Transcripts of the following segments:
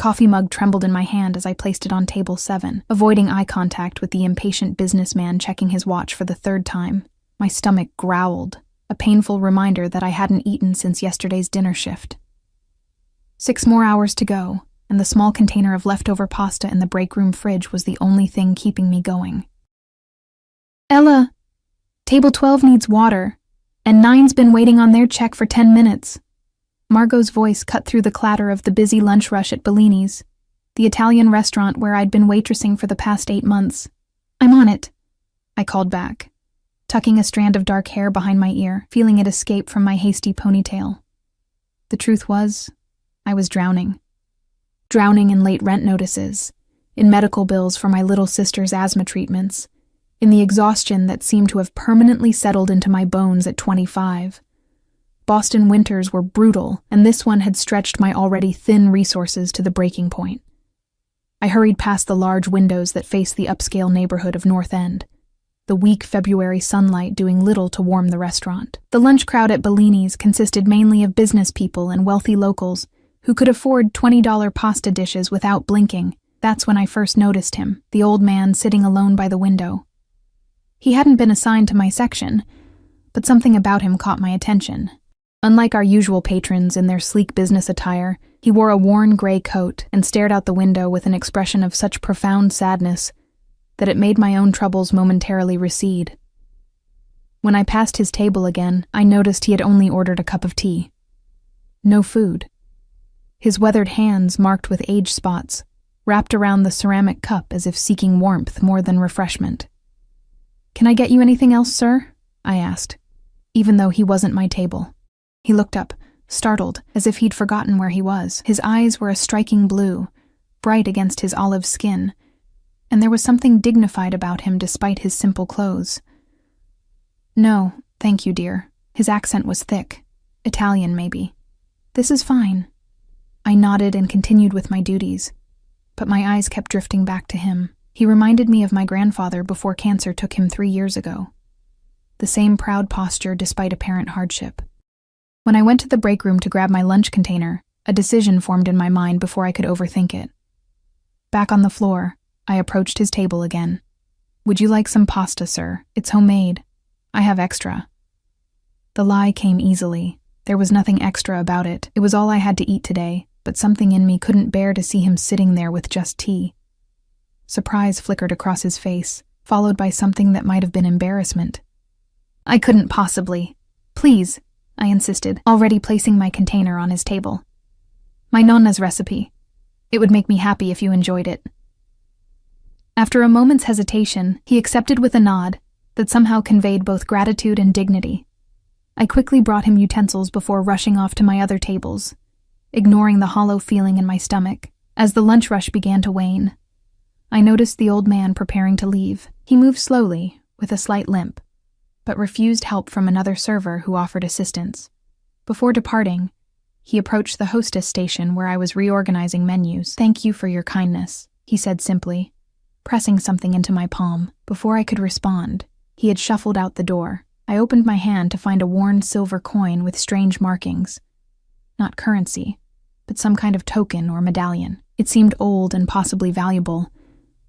coffee mug trembled in my hand as I placed it on table 7, avoiding eye contact with the impatient businessman checking his watch for the 3rd time. My stomach growled, a painful reminder that I hadn't eaten since yesterday's dinner shift. 6 more hours to go, and the small container of leftover pasta in the break room fridge was the only thing keeping me going. Ella, table 12 needs water, and 9's been waiting on their check for 10 minutes. Margot's voice cut through the clatter of the busy lunch rush at Bellini's, the Italian restaurant where I'd been waitressing for the past 8 months. I'm on it, I called back, tucking a strand of dark hair behind my ear, feeling it escape from my hasty ponytail. The truth was, I was drowning. Drowning in late rent notices, in medical bills for my little sister's asthma treatments, in the exhaustion that seemed to have permanently settled into my bones at 25. Boston winters were brutal, and this one had stretched my already thin resources to the breaking point. I hurried past the large windows that faced the upscale neighborhood of North End, the weak February sunlight doing little to warm the restaurant. The lunch crowd at Bellini's consisted mainly of business people and wealthy locals who could afford $20 pasta dishes without blinking. That's when I first noticed him, the old man sitting alone by the window. He hadn't been assigned to my section, but something about him caught my attention. Unlike our usual patrons in their sleek business attire, he wore a worn gray coat and stared out the window with an expression of such profound sadness that it made my own troubles momentarily recede. When I passed his table again, I noticed he had only ordered a cup of tea. No food. His weathered hands, marked with age spots, wrapped around the ceramic cup as if seeking warmth more than refreshment. "Can I get you anything else, sir?" I asked, even though he wasn't my table. He looked up, startled, as if he'd forgotten where he was. His eyes were a striking blue, bright against his olive skin, and there was something dignified about him despite his simple clothes. "No, thank you, dear." His accent was thick. Italian, maybe. "This is fine." I nodded and continued with my duties, but my eyes kept drifting back to him. He reminded me of my grandfather before cancer took him 3 years ago. The same proud posture despite apparent hardship. When I went to the break room to grab my lunch container, a decision formed in my mind before I could overthink it. Back on the floor, I approached his table again. "Would you like some pasta, sir? It's homemade. I have extra." The lie came easily. There was nothing extra about it. It was all I had to eat today, but something in me couldn't bear to see him sitting there with just tea. Surprise flickered across his face, followed by something that might have been embarrassment. "I couldn't possibly. Please," I insisted, already placing my container on his table. "My nonna's recipe. It would make me happy if you enjoyed it." After a moment's hesitation, he accepted with a nod that somehow conveyed both gratitude and dignity. I quickly brought him utensils before rushing off to my other tables, ignoring the hollow feeling in my stomach. As the lunch rush began to wane, I noticed the old man preparing to leave. He moved slowly, with a slight limp, but refused help from another server who offered assistance. Before departing, he approached the hostess station where I was reorganizing menus. "Thank you for your kindness," he said simply, pressing something into my palm. Before I could respond, he had shuffled out the door. I opened my hand to find a worn silver coin with strange markings. Not currency, but some kind of token or medallion. It seemed old and possibly valuable,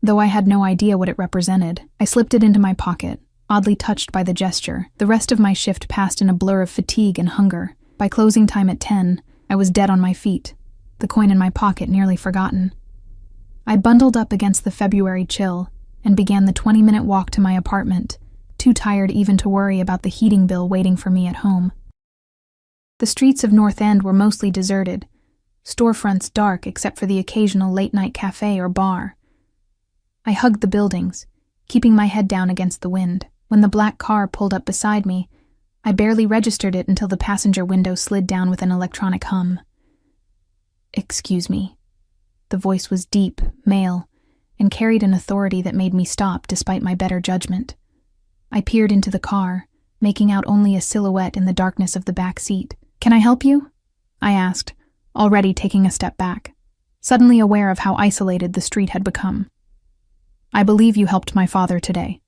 though I had no idea what it represented. I slipped it into my pocket, oddly touched by the gesture. The rest of my shift passed in a blur of fatigue and hunger. By closing time at 10, I was dead on my feet, the coin in my pocket nearly forgotten. I bundled up against the February chill and began the 20-minute walk to my apartment, too tired even to worry about the heating bill waiting for me at home. The streets of North End were mostly deserted, storefronts dark except for the occasional late-night cafe or bar. I hugged the buildings, keeping my head down against the wind. When the black car pulled up beside me, I barely registered it until the passenger window slid down with an electronic hum. "Excuse me." The voice was deep, male, and carried an authority that made me stop despite my better judgment. I peered into the car, making out only a silhouette in the darkness of the back seat. "Can I help you?" I asked, already taking a step back, suddenly aware of how isolated the street had become. "I believe you helped my father today."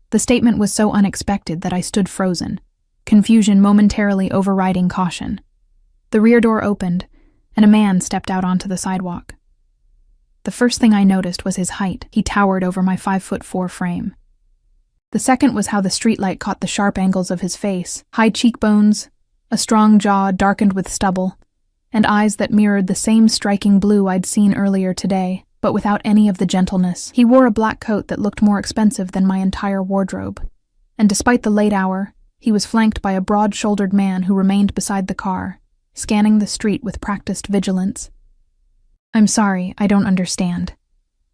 The statement was so unexpected that I stood frozen, confusion momentarily overriding caution. The rear door opened, and a man stepped out onto the sidewalk. The first thing I noticed was his height. He towered over my 5'4" frame. The second was how the streetlight caught the sharp angles of his face, high cheekbones, a strong jaw darkened with stubble, and eyes that mirrored the same striking blue I'd seen earlier today, but without any of the gentleness. He wore a black coat that looked more expensive than my entire wardrobe, and despite the late hour, he was flanked by a broad-shouldered man who remained beside the car, scanning the street with practiced vigilance. "I'm sorry, I don't understand,"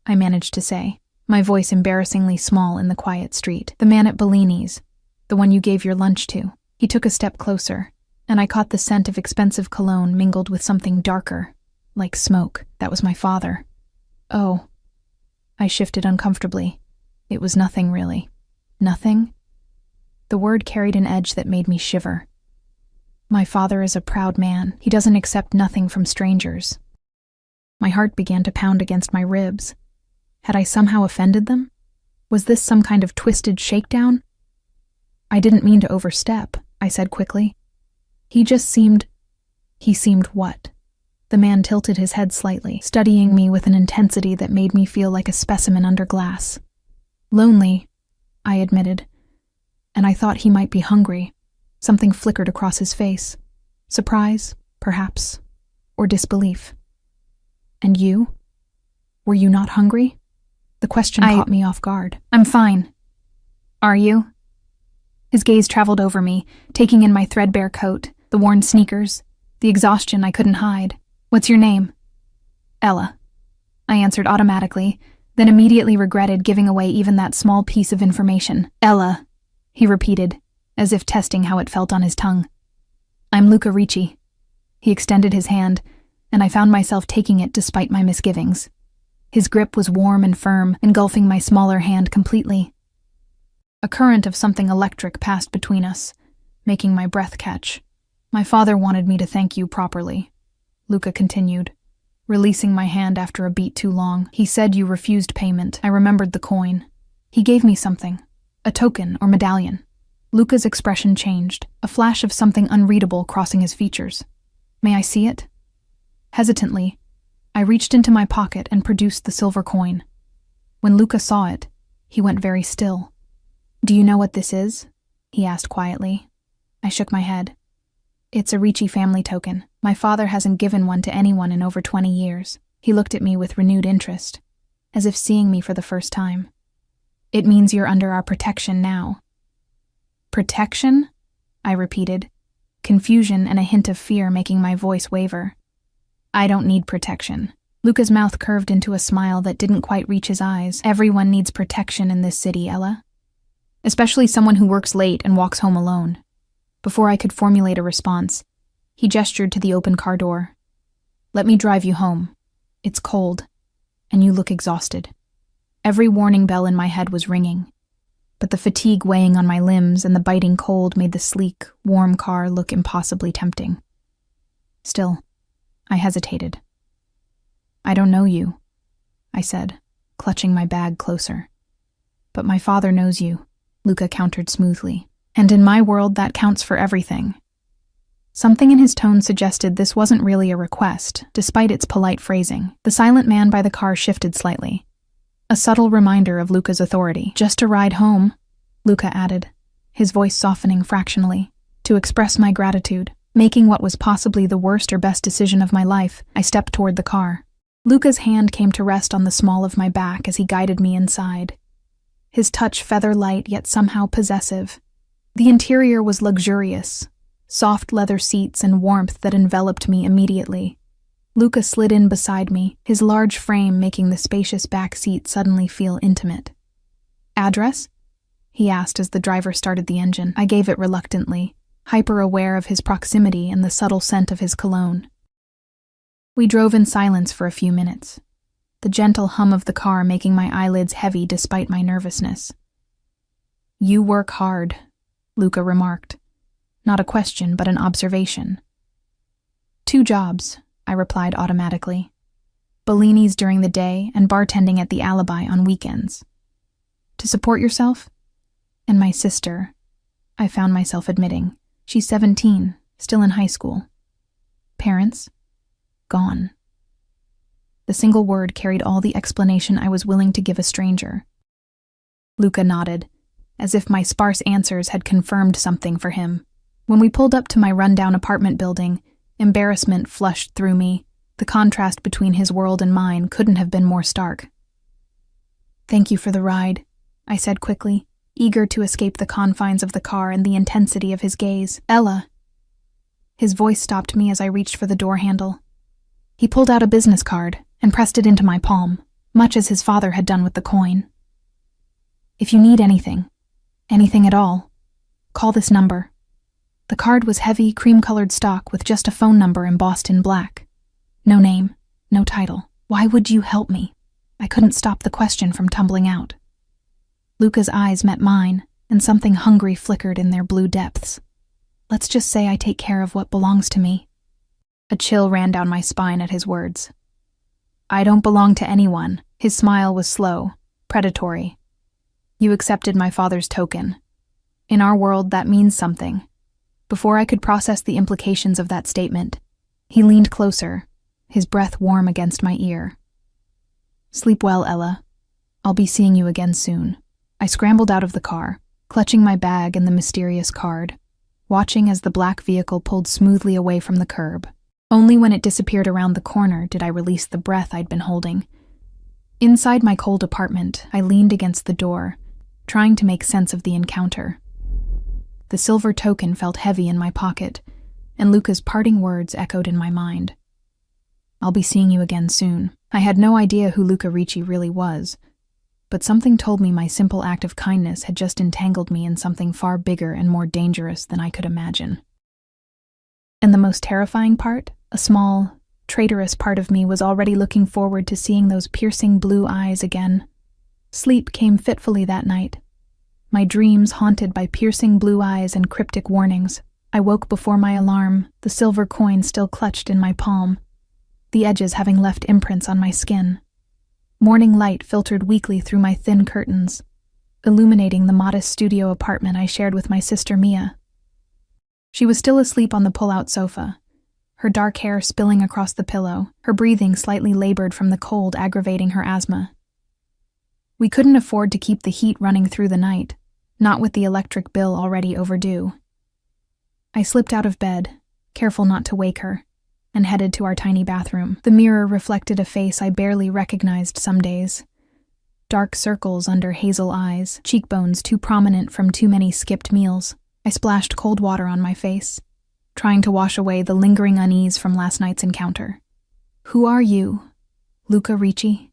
I managed to say, my voice embarrassingly small in the quiet street. "The man at Bellini's, the one you gave your lunch to." He took a step closer, and I caught the scent of expensive cologne mingled with something darker, like smoke. That was my father. "Oh." I shifted uncomfortably. It was nothing, really. Nothing? The word carried an edge that made me shiver. My father is a proud man. He doesn't accept nothing from strangers. My heart began to pound against my ribs. Had I somehow offended them? Was this some kind of twisted shakedown? "I didn't mean to overstep," I said quickly. He seemed what? The man tilted his head slightly, studying me with an intensity that made me feel like a specimen under glass. "Lonely," I admitted, and I thought he might be hungry. Something flickered across his face. Surprise, perhaps, or disbelief. "And you? Were you not hungry?" The question caught me off guard. "I'm fine. Are you?" His gaze traveled over me, taking in my threadbare coat, the worn sneakers, the exhaustion I couldn't hide. "What's your name?" "Ella," I answered automatically, then immediately regretted giving away even that small piece of information. "Ella," he repeated, as if testing how it felt on his tongue. "I'm Luca Ricci." He extended his hand, and I found myself taking it despite my misgivings. His grip was warm and firm, engulfing my smaller hand completely. A current of something electric passed between us, making my breath catch. "My father wanted me to thank you properly," Luca continued, releasing my hand after a beat too long. "He said you refused payment." I remembered the coin. "He gave me something, a token or medallion." Luca's expression changed, a flash of something unreadable crossing his features. "May I see it?" Hesitantly, I reached into my pocket and produced the silver coin. When Luca saw it, he went very still. "Do you know what this is?" he asked quietly. I shook my head. "It's a Ricci family token. My father hasn't given one to anyone in over 20 years. He looked at me with renewed interest, as if seeing me for the first time. "It means you're under our protection now." "Protection?" I repeated, confusion and a hint of fear making my voice waver. "I don't need protection." Luca's mouth curved into a smile that didn't quite reach his eyes. "Everyone needs protection in this city, Ella. Especially someone who works late and walks home alone." Before I could formulate a response, he gestured to the open car door. "Let me drive you home. It's cold, and you look exhausted." Every warning bell in my head was ringing, but the fatigue weighing on my limbs and the biting cold made the sleek, warm car look impossibly tempting. Still, I hesitated. "I don't know you," I said, clutching my bag closer. "But my father knows you," Luca countered smoothly. "And in my world, that counts for everything." Something in his tone suggested this wasn't really a request, despite its polite phrasing. The silent man by the car shifted slightly, a subtle reminder of Luca's authority. "Just a ride home," Luca added, his voice softening fractionally, "to express my gratitude." Making what was possibly the worst or best decision of my life, I stepped toward the car. Luca's hand came to rest on the small of my back as he guided me inside. His touch feather-light yet somehow possessive. The interior was luxurious, soft leather seats and warmth that enveloped me immediately. Luca slid in beside me, his large frame making the spacious back seat suddenly feel intimate. "Address?" he asked as the driver started the engine. I gave it reluctantly, hyper-aware of his proximity and the subtle scent of his cologne. We drove in silence for a few minutes, the gentle hum of the car making my eyelids heavy despite my nervousness. "You work hard," Luca remarked. Not a question, but an observation. "2 jobs," I replied automatically. "Bellini's during the day and bartending at the Alibi on weekends." "To support yourself?" "And my sister," I found myself admitting. "She's 17, still in high school." "Parents?" gone. The single word carried all the explanation I was willing to give a stranger. Luca nodded, as if my sparse answers had confirmed something for him. When we pulled up to my rundown apartment building, embarrassment flushed through me. The contrast between his world and mine couldn't have been more stark. "Thank you for the ride," I said quickly, eager to escape the confines of the car and the intensity of his gaze. "Ella." His voice stopped me as I reached for the door handle. He pulled out a business card and pressed it into my palm, much as his father had done with the coin. "If you need anything at all, call this number." The card was heavy, cream-colored stock with just a phone number embossed in black. No name, no title. Why would you help me? I couldn't stop the question from tumbling out. Luca's eyes met mine, and something hungry flickered in their blue depths. "Let's just say I take care of what belongs to me." A chill ran down my spine at his words. "I don't belong to anyone." His smile was slow, predatory. "You accepted my father's token. In our world, that means something." Before I could process the implications of that statement, he leaned closer, his breath warm against my ear. "Sleep well, Ella. I'll be seeing you again soon." I scrambled out of the car, clutching my bag and the mysterious card, watching as the black vehicle pulled smoothly away from the curb. Only when it disappeared around the corner did I release the breath I'd been holding. Inside my cold apartment, I leaned against the door, trying to make sense of the encounter. The silver token felt heavy in my pocket, and Luca's parting words echoed in my mind. "I'll be seeing you again soon." I had no idea who Luca Ricci really was, but something told me my simple act of kindness had just entangled me in something far bigger and more dangerous than I could imagine. And the most terrifying part? A small, traitorous part of me was already looking forward to seeing those piercing blue eyes again. Sleep came fitfully that night, my dreams haunted by piercing blue eyes and cryptic warnings. I woke before my alarm, the silver coin still clutched in my palm, the edges having left imprints on my skin. Morning light filtered weakly through my thin curtains, illuminating the modest studio apartment I shared with my sister Mia. She was still asleep on the pull-out sofa, her dark hair spilling across the pillow, her breathing slightly labored from the cold aggravating her asthma. We couldn't afford to keep the heat running through the night, not with the electric bill already overdue. I slipped out of bed, careful not to wake her, and headed to our tiny bathroom. The mirror reflected a face I barely recognized some days. Dark circles under hazel eyes, cheekbones too prominent from too many skipped meals. I splashed cold water on my face, trying to wash away the lingering unease from last night's encounter. "Who are you, Luca Ricci?"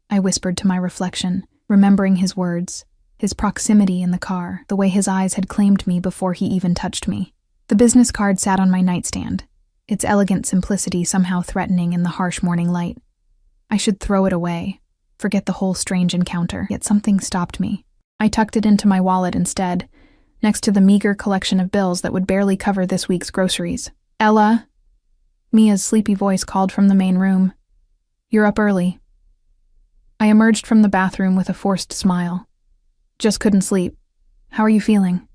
I whispered to my reflection, remembering his words, his proximity in the car, the way his eyes had claimed me before he even touched me. The business card sat on my nightstand, its elegant simplicity somehow threatening in the harsh morning light. I should throw it away, forget the whole strange encounter, yet something stopped me. I tucked it into my wallet instead, next to the meager collection of bills that would barely cover this week's groceries. "Ella," Mia's sleepy voice called from the main room. "You're up early." I emerged from the bathroom with a forced smile. "Just couldn't sleep. How are you feeling?"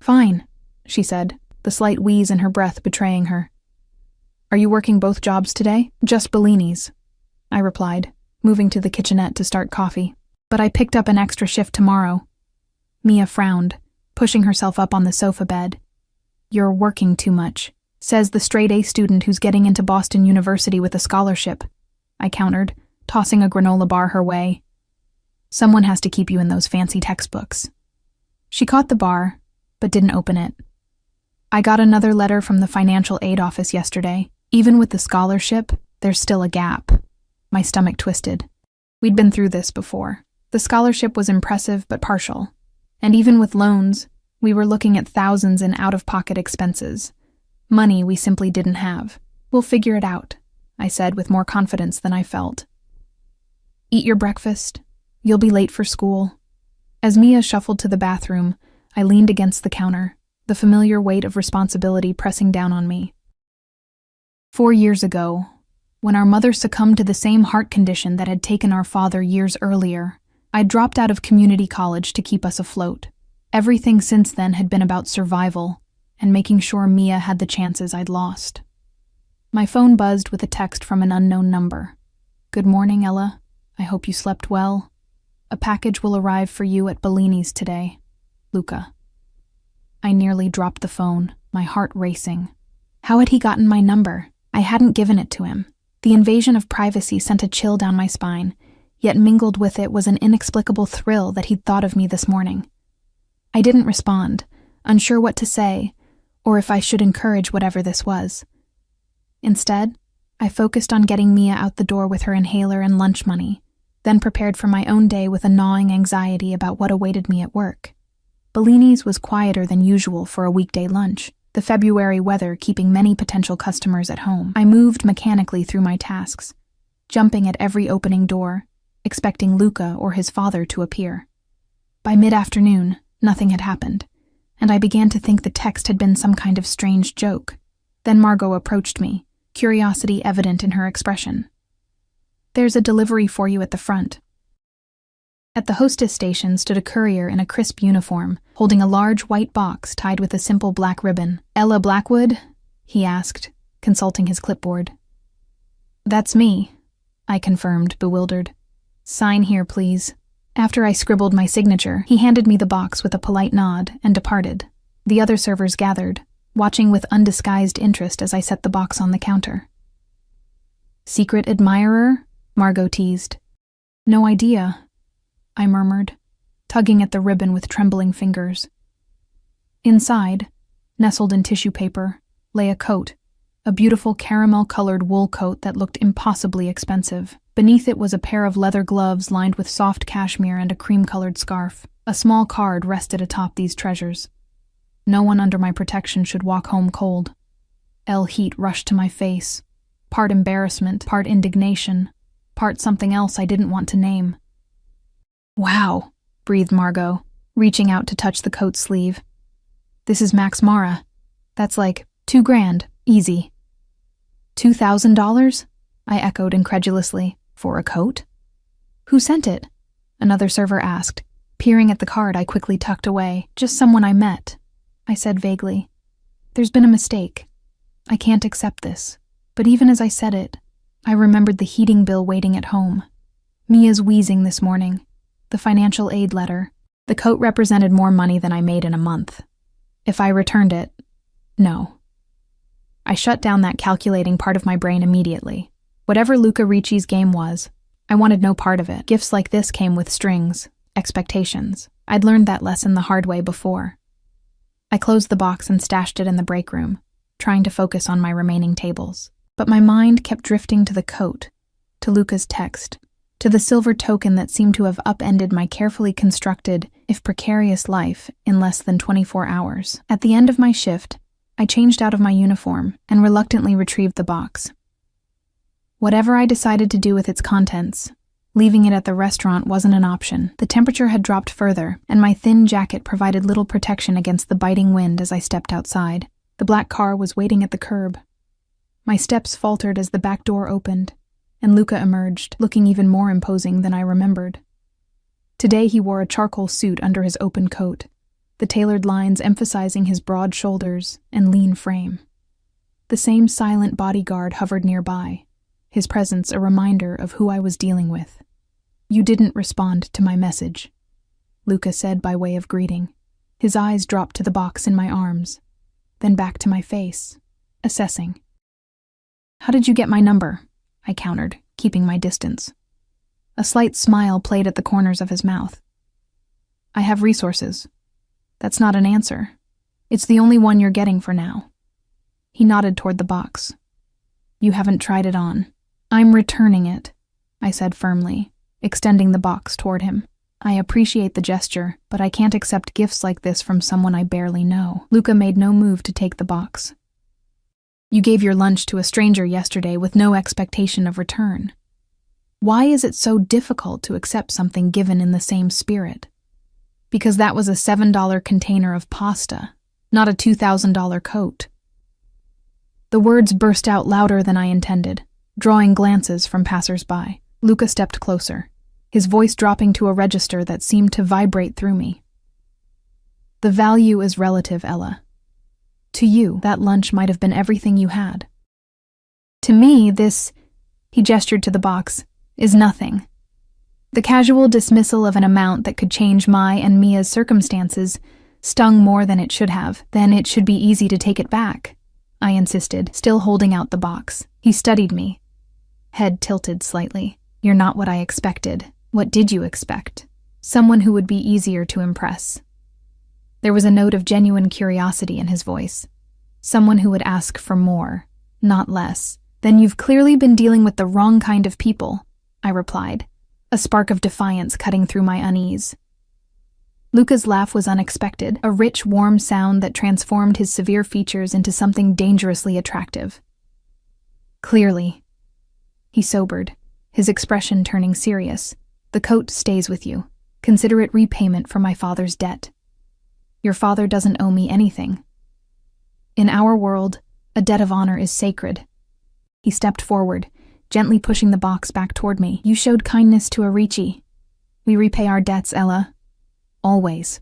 "Fine," she said, the slight wheeze in her breath betraying her. "Are you working both jobs today?" "Just Bellini's," I replied, moving to the kitchenette to start coffee. "But I picked up an extra shift tomorrow." Mia frowned, pushing herself up on the sofa bed. "You're working too much," says the straight-A student who's getting into Boston University with a scholarship, I countered, tossing a granola bar her way. "Someone has to keep you in those fancy textbooks." She caught the bar, but didn't open it. "I got another letter from the financial aid office yesterday. Even with the scholarship, there's still a gap." My stomach twisted. We'd been through this before. The scholarship was impressive but partial. And even with loans, we were looking at thousands in out-of-pocket expenses. Money we simply didn't have. "We'll figure it out," I said with more confidence than I felt. "Eat your breakfast. You'll be late for school." As Mia shuffled to the bathroom, I leaned against the counter, the familiar weight of responsibility pressing down on me. 4 years ago, when our mother succumbed to the same heart condition that had taken our father years earlier, I dropped out of community college to keep us afloat. Everything since then had been about survival and making sure Mia had the chances I'd lost. My phone buzzed with a text from an unknown number. "Good morning, Ella. I hope you slept well. A package will arrive for you at Bellini's today. Luca." I nearly dropped the phone, my heart racing. How had he gotten my number? I hadn't given it to him. The invasion of privacy sent a chill down my spine, yet mingled with it was an inexplicable thrill that he'd thought of me this morning. I didn't respond, unsure what to say, or if I should encourage whatever this was. Instead, I focused on getting Mia out the door with her inhaler and lunch money, then prepared for my own day with a gnawing anxiety about what awaited me at work. Bellini's was quieter than usual for a weekday lunch, the February weather keeping many potential customers at home. I moved mechanically through my tasks, jumping at every opening door, expecting Luca or his father to appear. By mid-afternoon, nothing had happened, and I began to think the text had been some kind of strange joke. Then Margot approached me, curiosity evident in her expression. "There's a delivery for you at the front." At the hostess station stood a courier in a crisp uniform, holding a large white box tied with a simple black ribbon. "Ella Blackwood?" he asked, consulting his clipboard. "That's me," I confirmed, bewildered. "Sign here, please." After I scribbled my signature, he handed me the box with a polite nod and departed. The other servers gathered, watching with undisguised interest as I set the box on the counter. "Secret admirer?" Margot teased. "No idea," I murmured, tugging at the ribbon with trembling fingers. Inside, nestled in tissue paper, lay a coat, a beautiful caramel-colored wool coat that looked impossibly expensive. Beneath it was a pair of leather gloves lined with soft cashmere and a cream-colored scarf. A small card rested atop these treasures. No one under my protection should walk home cold. Heat rushed to my face, part embarrassment, part indignation, part something else I didn't want to name. "Wow," breathed Margot, reaching out to touch the coat sleeve. "This is Max Mara. That's like $2,000, easy." $2,000? I echoed incredulously. "For a coat?" "Who sent it?" another server asked, peering at the card I quickly tucked away. "Just someone I met," I said vaguely. "There's been a mistake. I can't accept this." But even as I said it, I remembered the heating bill waiting at home, Mia's wheezing this morning, the financial aid letter. The coat represented more money than I made in a month. If I returned it, no. I shut down that calculating part of my brain immediately. Whatever Luca Ricci's game was, I wanted no part of it. Gifts like this came with strings, expectations. I'd learned that lesson the hard way before. I closed the box and stashed it in the break room, trying to focus on my remaining tables. But my mind kept drifting to the coat, to Luca's text, to the silver token that seemed to have upended my carefully constructed, if precarious life in less than 24 hours. At the end of my shift, I changed out of my uniform and reluctantly retrieved the box. Whatever I decided to do with its contents, leaving it at the restaurant wasn't an option. The temperature had dropped further, and my thin jacket provided little protection against the biting wind as I stepped outside. The black car was waiting at the curb. My steps faltered as the back door opened, and Luca emerged, looking even more imposing than I remembered. Today he wore a charcoal suit under his open coat, the tailored lines emphasizing his broad shoulders and lean frame. The same silent bodyguard hovered nearby, his presence a reminder of who I was dealing with. "You didn't respond to my message," Luca said by way of greeting. His eyes dropped to the box in my arms, then back to my face, assessing. "How did you get my number?" I countered, keeping my distance. A slight smile played at the corners of his mouth. "I have resources." "That's not an answer. It's the only one you're getting for now." He nodded toward the box. "You haven't tried it on." "I'm returning it," I said firmly, extending the box toward him. "I appreciate the gesture, but I can't accept gifts like this from someone I barely know." Luca made no move to take the box. "You gave your lunch to a stranger yesterday with no expectation of return. Why is it so difficult to accept something given in the same spirit?" "Because that was a $7 container of pasta, not a $2,000 coat." The words burst out louder than I intended, drawing glances from passers-by. Luca stepped closer, his voice dropping to a register that seemed to vibrate through me. "The value is relative, Ella. To you, that lunch might have been everything you had. To me, this, he gestured to the box, is nothing. The casual dismissal of an amount that could change my and Mia's circumstances stung more than it should have. Then it should be easy to take it back, I insisted, still holding out the box. He studied me, head tilted slightly. You're not what I expected. What did you expect? Someone who would be easier to impress. There was a note of genuine curiosity in his voice. Someone who would ask for more, not less. Then you've clearly been dealing with the wrong kind of people, I replied, a spark of defiance cutting through my unease. Luca's laugh was unexpected, a rich, warm sound that transformed his severe features into something dangerously attractive. Clearly. He sobered, his expression turning serious. The coat stays with you. Consider it repayment for my father's debt. Your father doesn't owe me anything. In our world, a debt of honor is sacred. He stepped forward, gently pushing the box back toward me. You showed kindness to Arichi. We repay our debts, Ella. Always.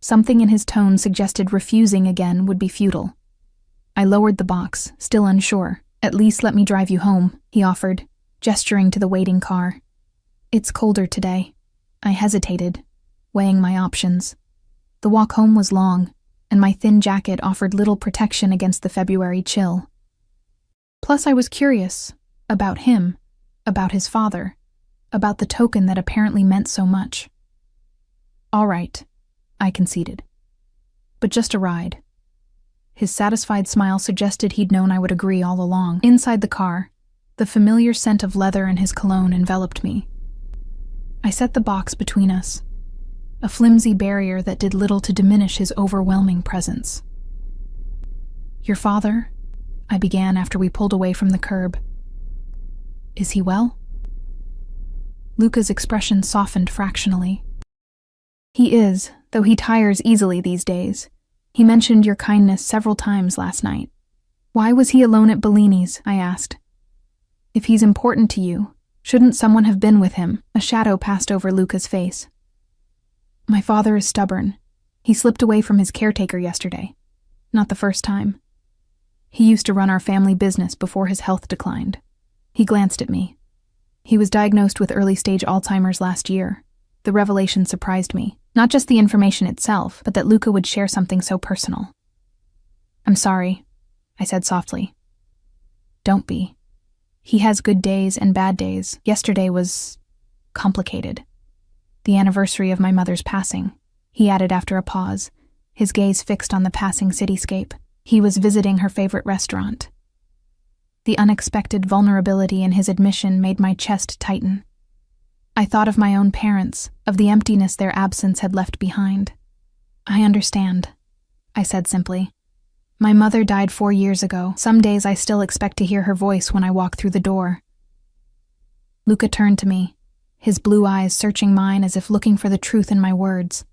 Something in his tone suggested refusing again would be futile. I lowered the box, still unsure. At least let me drive you home, he offered, gesturing to the waiting car. It's colder today. I hesitated, weighing my options. The walk home was long, and my thin jacket offered little protection against the February chill. Plus I was curious, about him, about his father, about the token that apparently meant so much. All right, I conceded. But just a ride. His satisfied smile suggested he'd known I would agree all along. Inside the car, the familiar scent of leather and his cologne enveloped me. I set the box between us, a flimsy barrier that did little to diminish his overwhelming presence. Your father, I began after we pulled away from the curb. Is he well? Luca's expression softened fractionally. He is, though he tires easily these days. He mentioned your kindness several times last night. Why was he alone at Bellini's? I asked. If he's important to you, shouldn't someone have been with him? A shadow passed over Luca's face. My father is stubborn. He slipped away from his caretaker yesterday. Not the first time. He used to run our family business before his health declined. He glanced at me. He was diagnosed with early-stage Alzheimer's last year. The revelation surprised me. Not just the information itself, but that Luca would share something so personal. I'm sorry, I said softly. Don't be. He has good days and bad days. Yesterday was complicated. The anniversary of my mother's passing, he added after a pause, his gaze fixed on the passing cityscape. He was visiting her favorite restaurant. The unexpected vulnerability in his admission made my chest tighten. I thought of my own parents, of the emptiness their absence had left behind. I understand, I said simply. My mother died 4 years ago. Some days I still expect to hear her voice when I walk through the door. Luca turned to me, his blue eyes searching mine as if looking for the truth in my words.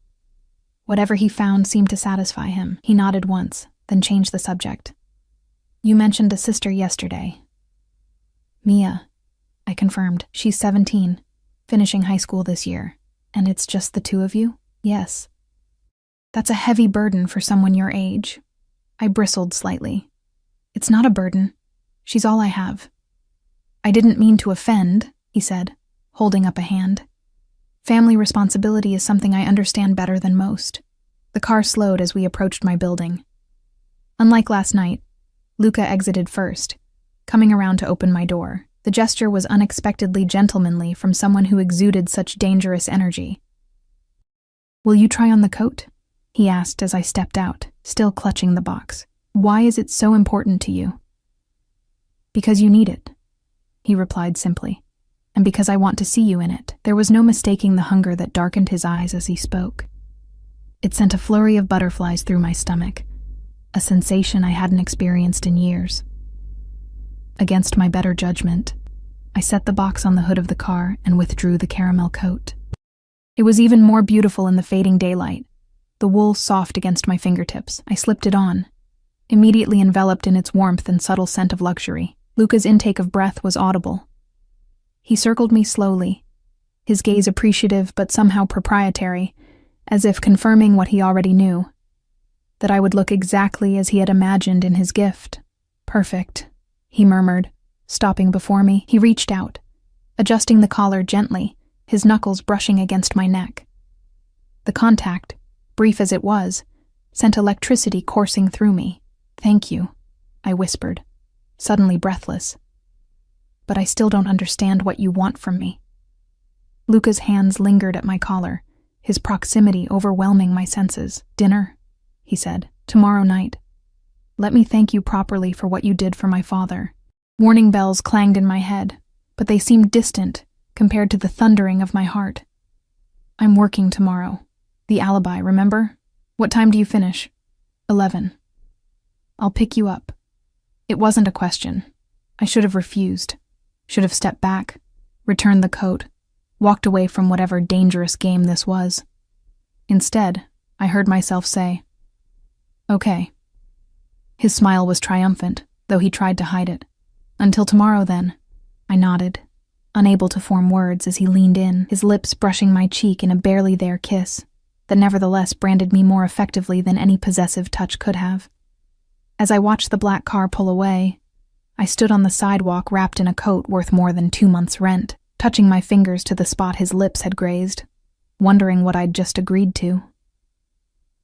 Whatever he found seemed to satisfy him. He nodded once, then changed the subject. You mentioned a sister yesterday. Mia, I confirmed. She's 17. Finishing high school this year. And it's just the two of you? Yes. That's a heavy burden for someone your age. I bristled slightly. It's not a burden. She's all I have. I didn't mean to offend, he said, holding up a hand. Family responsibility is something I understand better than most. The car slowed as we approached my building. Unlike last night, Luca exited first, coming around to open my door. The gesture was unexpectedly gentlemanly from someone who exuded such dangerous energy. Will you try on the coat? He asked as I stepped out, still clutching the box. Why is it so important to you? Because you need it, he replied simply, and because I want to see you in it. There was no mistaking the hunger that darkened his eyes as he spoke. It sent a flurry of butterflies through my stomach, a sensation I hadn't experienced in years. Against my better judgment, I set the box on the hood of the car and withdrew the caramel coat. It was even more beautiful in the fading daylight, the wool soft against my fingertips. I slipped it on, immediately enveloped in its warmth and subtle scent of luxury. Luca's intake of breath was audible. He circled me slowly, his gaze appreciative but somehow proprietary, as if confirming what he already knew, that I would look exactly as he had imagined in his gift. Perfect, he murmured, stopping before me. He reached out, adjusting the collar gently, his knuckles brushing against my neck. The contact, brief as it was, sent electricity coursing through me. "Thank you," I whispered, suddenly breathless. "But I still don't understand what you want from me." Luca's hands lingered at my collar, his proximity overwhelming my senses. "Dinner," he said, "tomorrow night. Let me thank you properly for what you did for my father." Warning bells clanged in my head, but they seemed distant compared to the thundering of my heart. "I'm working tomorrow. The alibi, remember? What time do you finish?" 11. "I'll pick you up." It wasn't a question. I should have refused, should have stepped back, returned the coat, walked away from whatever dangerous game this was. Instead, I heard myself say, "Okay." His smile was triumphant, though he tried to hide it. "Until tomorrow, then." I nodded, unable to form words as he leaned in, his lips brushing my cheek in a barely there kiss that nevertheless branded me more effectively than any possessive touch could have. As I watched the black car pull away, I stood on the sidewalk wrapped in a coat worth more than 2 months' rent, touching my fingers to the spot his lips had grazed, wondering what I'd just agreed to.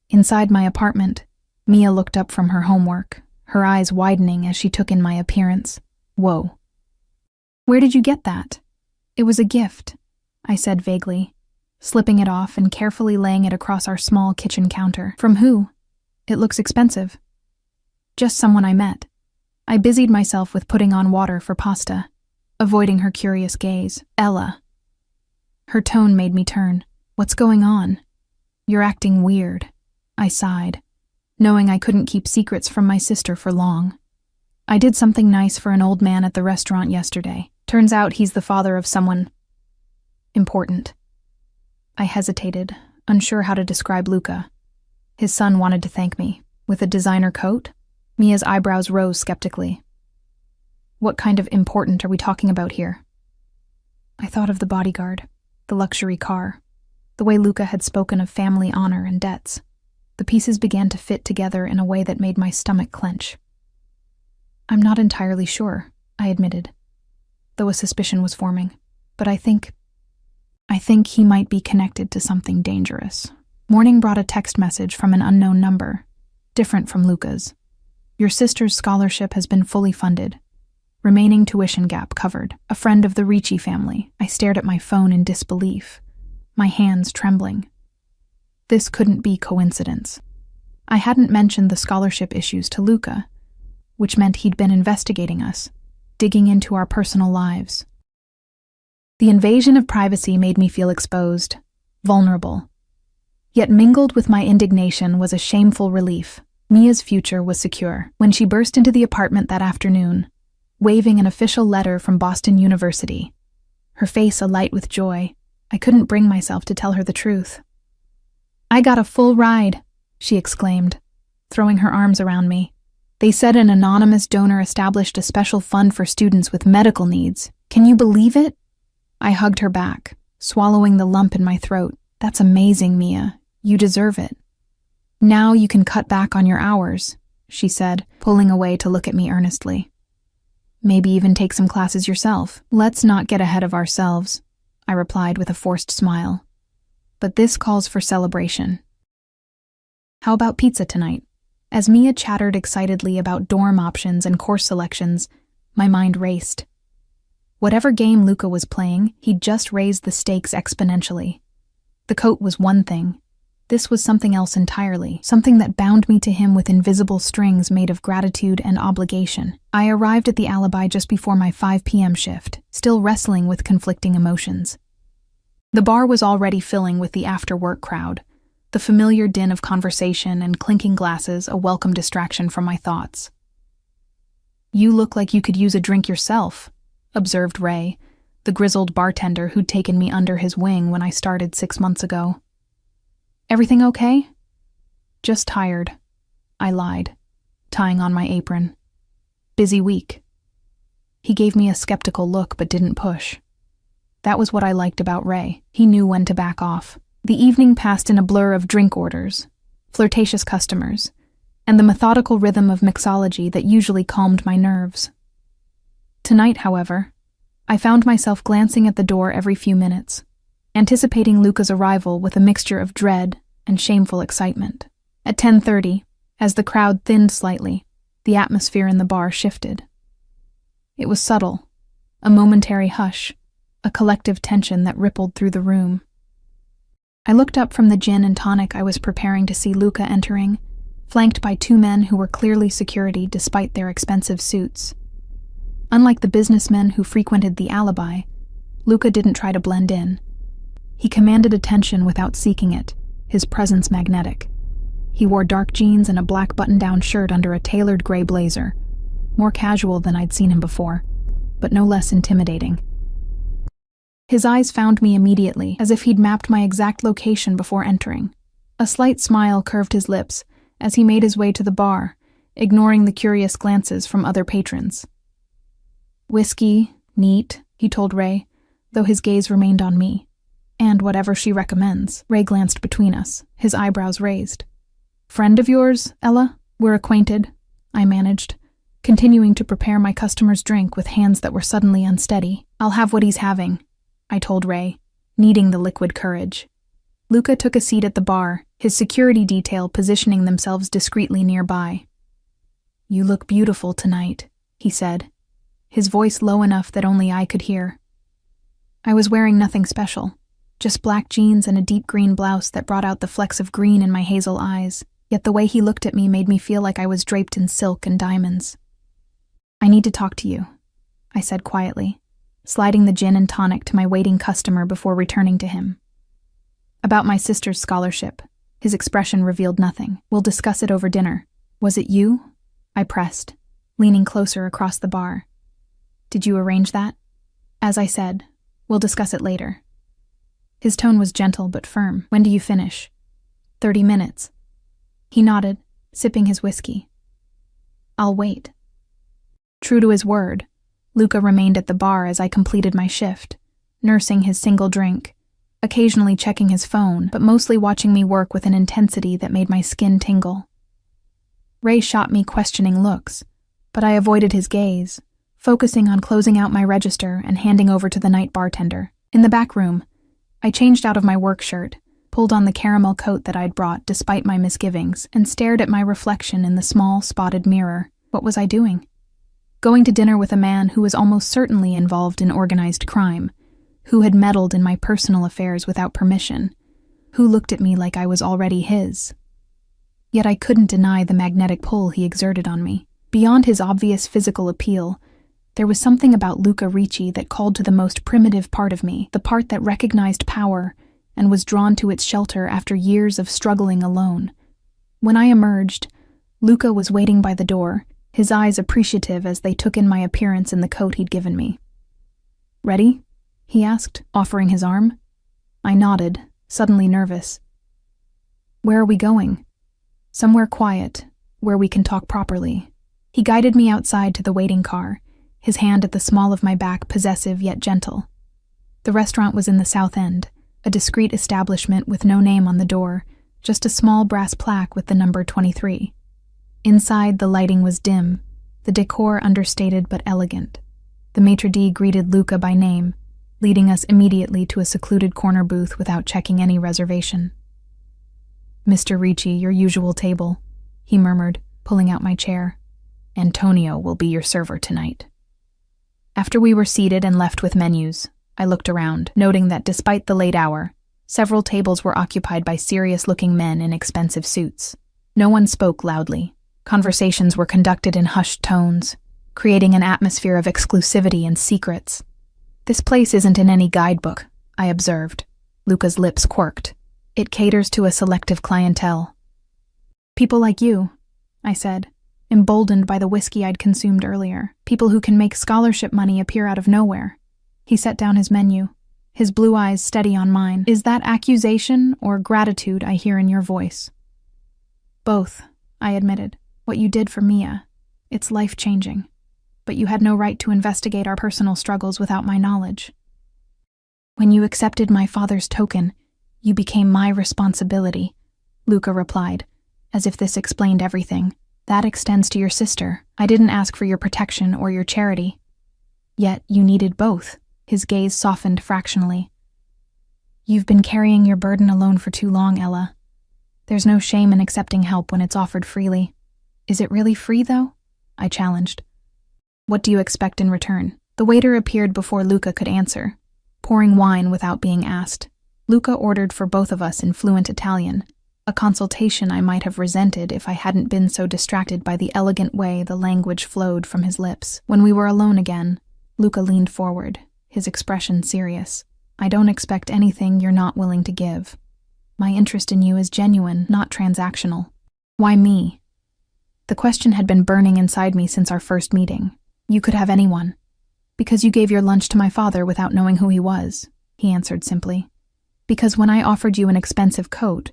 Inside my apartment, Mia looked up from her homework, her eyes widening as she took in my appearance. "Whoa. Where did you get that?" "It was a gift," I said vaguely, slipping it off and carefully laying it across our small kitchen counter. "From who? It looks expensive." "Just someone I met." I busied myself with putting on water for pasta, avoiding her curious gaze. "Ella." Her tone made me turn. "What's going on?" "You're acting weird," I sighed, knowing I couldn't keep secrets from my sister for long. "I did something nice for an old man at the restaurant yesterday. Turns out he's the father of someone important." I hesitated, unsure how to describe Luca. His son wanted to thank me. With a designer coat? Mia's eyebrows rose skeptically. "What kind of important are we talking about here?" I thought of the bodyguard, the luxury car, the way Luca had spoken of family honor and debts. The pieces began to fit together in a way that made my stomach clench. "I'm not entirely sure," I admitted, though a suspicion was forming. "But I think he might be connected to something dangerous." Morning brought a text message from an unknown number, different from Luca's. "Your sister's scholarship has been fully funded. Remaining tuition gap covered. A friend of the Ricci family." I stared at my phone in disbelief, my hands trembling. This couldn't be coincidence. I hadn't mentioned the scholarship issues to Luca, which meant he'd been investigating us, digging into our personal lives. The invasion of privacy made me feel exposed, vulnerable. Yet mingled with my indignation was a shameful relief. Mia's future was secure. When she burst into the apartment that afternoon, waving an official letter from Boston University, her face alight with joy, I couldn't bring myself to tell her the truth. "I got a full ride," she exclaimed, throwing her arms around me. "They said an anonymous donor established a special fund for students with medical needs. Can you believe it?" I hugged her back, swallowing the lump in my throat. "That's amazing, Mia. You deserve it." "Now you can cut back on your hours," she said, pulling away to look at me earnestly. "Maybe even take some classes yourself." "Let's not get ahead of ourselves," I replied with a forced smile. "But this calls for celebration. How about pizza tonight?" As Mia chattered excitedly about dorm options and course selections, my mind raced. Whatever game Luca was playing, he'd just raised the stakes exponentially. The coat was one thing. This was something else entirely, something that bound me to him with invisible strings made of gratitude and obligation. I arrived at the alibi just before my 5 p.m. shift, still wrestling with conflicting emotions. The bar was already filling with the after-work crowd, the familiar din of conversation and clinking glasses a welcome distraction from my thoughts. "You look like you could use a drink yourself," observed Ray, the grizzled bartender who'd taken me under his wing when I started 6 months ago. "Everything okay?" "Just tired," I lied, tying on my apron. "Busy week." He gave me a skeptical look but didn't push. That was what I liked about Ray. He knew when to back off. The evening passed in a blur of drink orders, flirtatious customers, and the methodical rhythm of mixology that usually calmed my nerves. Tonight, however, I found myself glancing at the door every few minutes, anticipating Luca's arrival with a mixture of dread and shameful excitement. At 10:30, as the crowd thinned slightly, the atmosphere in the bar shifted. It was subtle, a momentary hush, a collective tension that rippled through the room. I looked up from the gin and tonic I was preparing to see Luca entering, flanked by two men who were clearly security despite their expensive suits. Unlike the businessmen who frequented the alibi, Luca didn't try to blend in. He commanded attention without seeking it, his presence magnetic. He wore dark jeans and a black button-down shirt under a tailored gray blazer, more casual than I'd seen him before, but no less intimidating. His eyes found me immediately, as if he'd mapped my exact location before entering. A slight smile curved his lips as he made his way to the bar, ignoring the curious glances from other patrons. "Whiskey, neat," he told Ray, though his gaze remained on me. "And whatever she recommends." Ray glanced between us, his eyebrows raised. "Friend of yours, Ella? We're acquainted," I managed, continuing to prepare my customer's drink with hands that were suddenly unsteady. "I'll have what he's having," I told Ray, needing the liquid courage. Luca took a seat at the bar, his security detail positioning themselves discreetly nearby. "You look beautiful tonight," he said, his voice low enough that only I could hear. I was wearing nothing special, just black jeans and a deep green blouse that brought out the flecks of green in my hazel eyes, yet the way he looked at me made me feel like I was draped in silk and diamonds. "I need to talk to you," I said quietly, sliding the gin and tonic to my waiting customer before returning to him. "About my sister's scholarship." His expression revealed nothing. "We'll discuss it over dinner." "Was it you?" I pressed, leaning closer across the bar. "Did you arrange that?" "As I said, we'll discuss it later." His tone was gentle but firm. "When do you finish?" 30 minutes. He nodded, sipping his whiskey. "I'll wait." True to his word, Luca remained at the bar as I completed my shift, nursing his single drink, occasionally checking his phone, but mostly watching me work with an intensity that made my skin tingle. Ray shot me questioning looks, but I avoided his gaze, focusing on closing out my register and handing over to the night bartender. In the back room, I changed out of my work shirt, pulled on the caramel coat that I'd brought despite my misgivings, and stared at my reflection in the small, spotted mirror. What was I doing? Going to dinner with a man who was almost certainly involved in organized crime, who had meddled in my personal affairs without permission, who looked at me like I was already his. Yet I couldn't deny the magnetic pull he exerted on me. Beyond his obvious physical appeal, there was something about Luca Ricci that called to the most primitive part of me, the part that recognized power and was drawn to its shelter after years of struggling alone. When I emerged, Luca was waiting by the door, his eyes appreciative as they took in my appearance in the coat he'd given me. "Ready?" he asked, offering his arm. I nodded, suddenly nervous. "Where are we going?" "Somewhere quiet, where we can talk properly." He guided me outside to the waiting car, his hand at the small of my back, possessive yet gentle. The restaurant was in the South End, a discreet establishment with no name on the door, just a small brass plaque with the number 23. Inside, the lighting was dim, the decor understated but elegant. The maitre d' greeted Luca by name, leading us immediately to a secluded corner booth without checking any reservation. "Mr. Ricci, your usual table," he murmured, pulling out my chair. "Antonio will be your server tonight." After we were seated and left with menus, I looked around, noting that despite the late hour, several tables were occupied by serious-looking men in expensive suits. No one spoke loudly. Conversations were conducted in hushed tones, creating an atmosphere of exclusivity and secrets. "This place isn't in any guidebook," I observed. Luca's lips quirked. "It caters to a selective clientele." "People like you," I said, emboldened by the whiskey I'd consumed earlier. "People who can make scholarship money appear out of nowhere." He set down his menu, his blue eyes steady on mine. "Is that accusation or gratitude I hear in your voice?" "Both," I admitted. "What you did for Mia, it's life-changing. But you had no right to investigate our personal struggles without my knowledge. When you accepted my father's token, you became my responsibility," Luca replied, as if this explained everything. "That extends to your sister. I didn't ask for your protection or your charity." Yet you needed both. His gaze softened fractionally. You've been carrying your burden alone for too long, Ella. There's no shame in accepting help when it's offered freely. Is it really free, though? I challenged. What do you expect in return? The waiter appeared before Luca could answer, pouring wine without being asked. Luca ordered for both of us in fluent Italian, a consultation I might have resented if I hadn't been so distracted by the elegant way the language flowed from his lips. When we were alone again, Luca leaned forward, his expression serious. I don't expect anything you're not willing to give. My interest in you is genuine, not transactional. Why me? The question had been burning inside me since our first meeting. You could have anyone. Because you gave your lunch to my father without knowing who he was, he answered simply. Because when I offered you an expensive coat,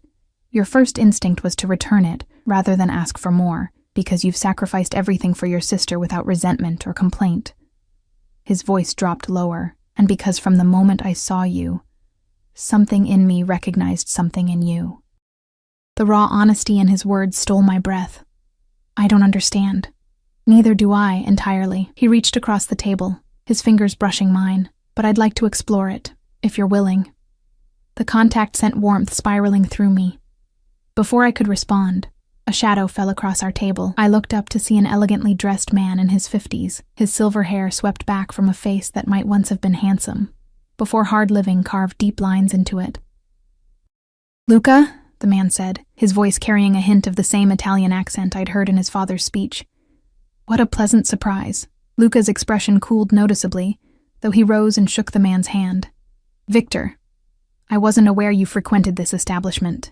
your first instinct was to return it rather than ask for more, because you've sacrificed everything for your sister without resentment or complaint. His voice dropped lower, and because from the moment I saw you, something in me recognized something in you. The raw honesty in his words stole my breath. I don't understand. Neither do I, entirely. He reached across the table, his fingers brushing mine, but I'd like to explore it, if you're willing. The contact sent warmth spiraling through me. Before I could respond, a shadow fell across our table. I looked up to see an elegantly dressed man in his 50s, his silver hair swept back from a face that might once have been handsome, before hard living carved deep lines into it. Luca, the man said, his voice carrying a hint of the same Italian accent I'd heard in his father's speech. What a pleasant surprise. Luca's expression cooled noticeably, though he rose and shook the man's hand. Victor, I wasn't aware you frequented this establishment.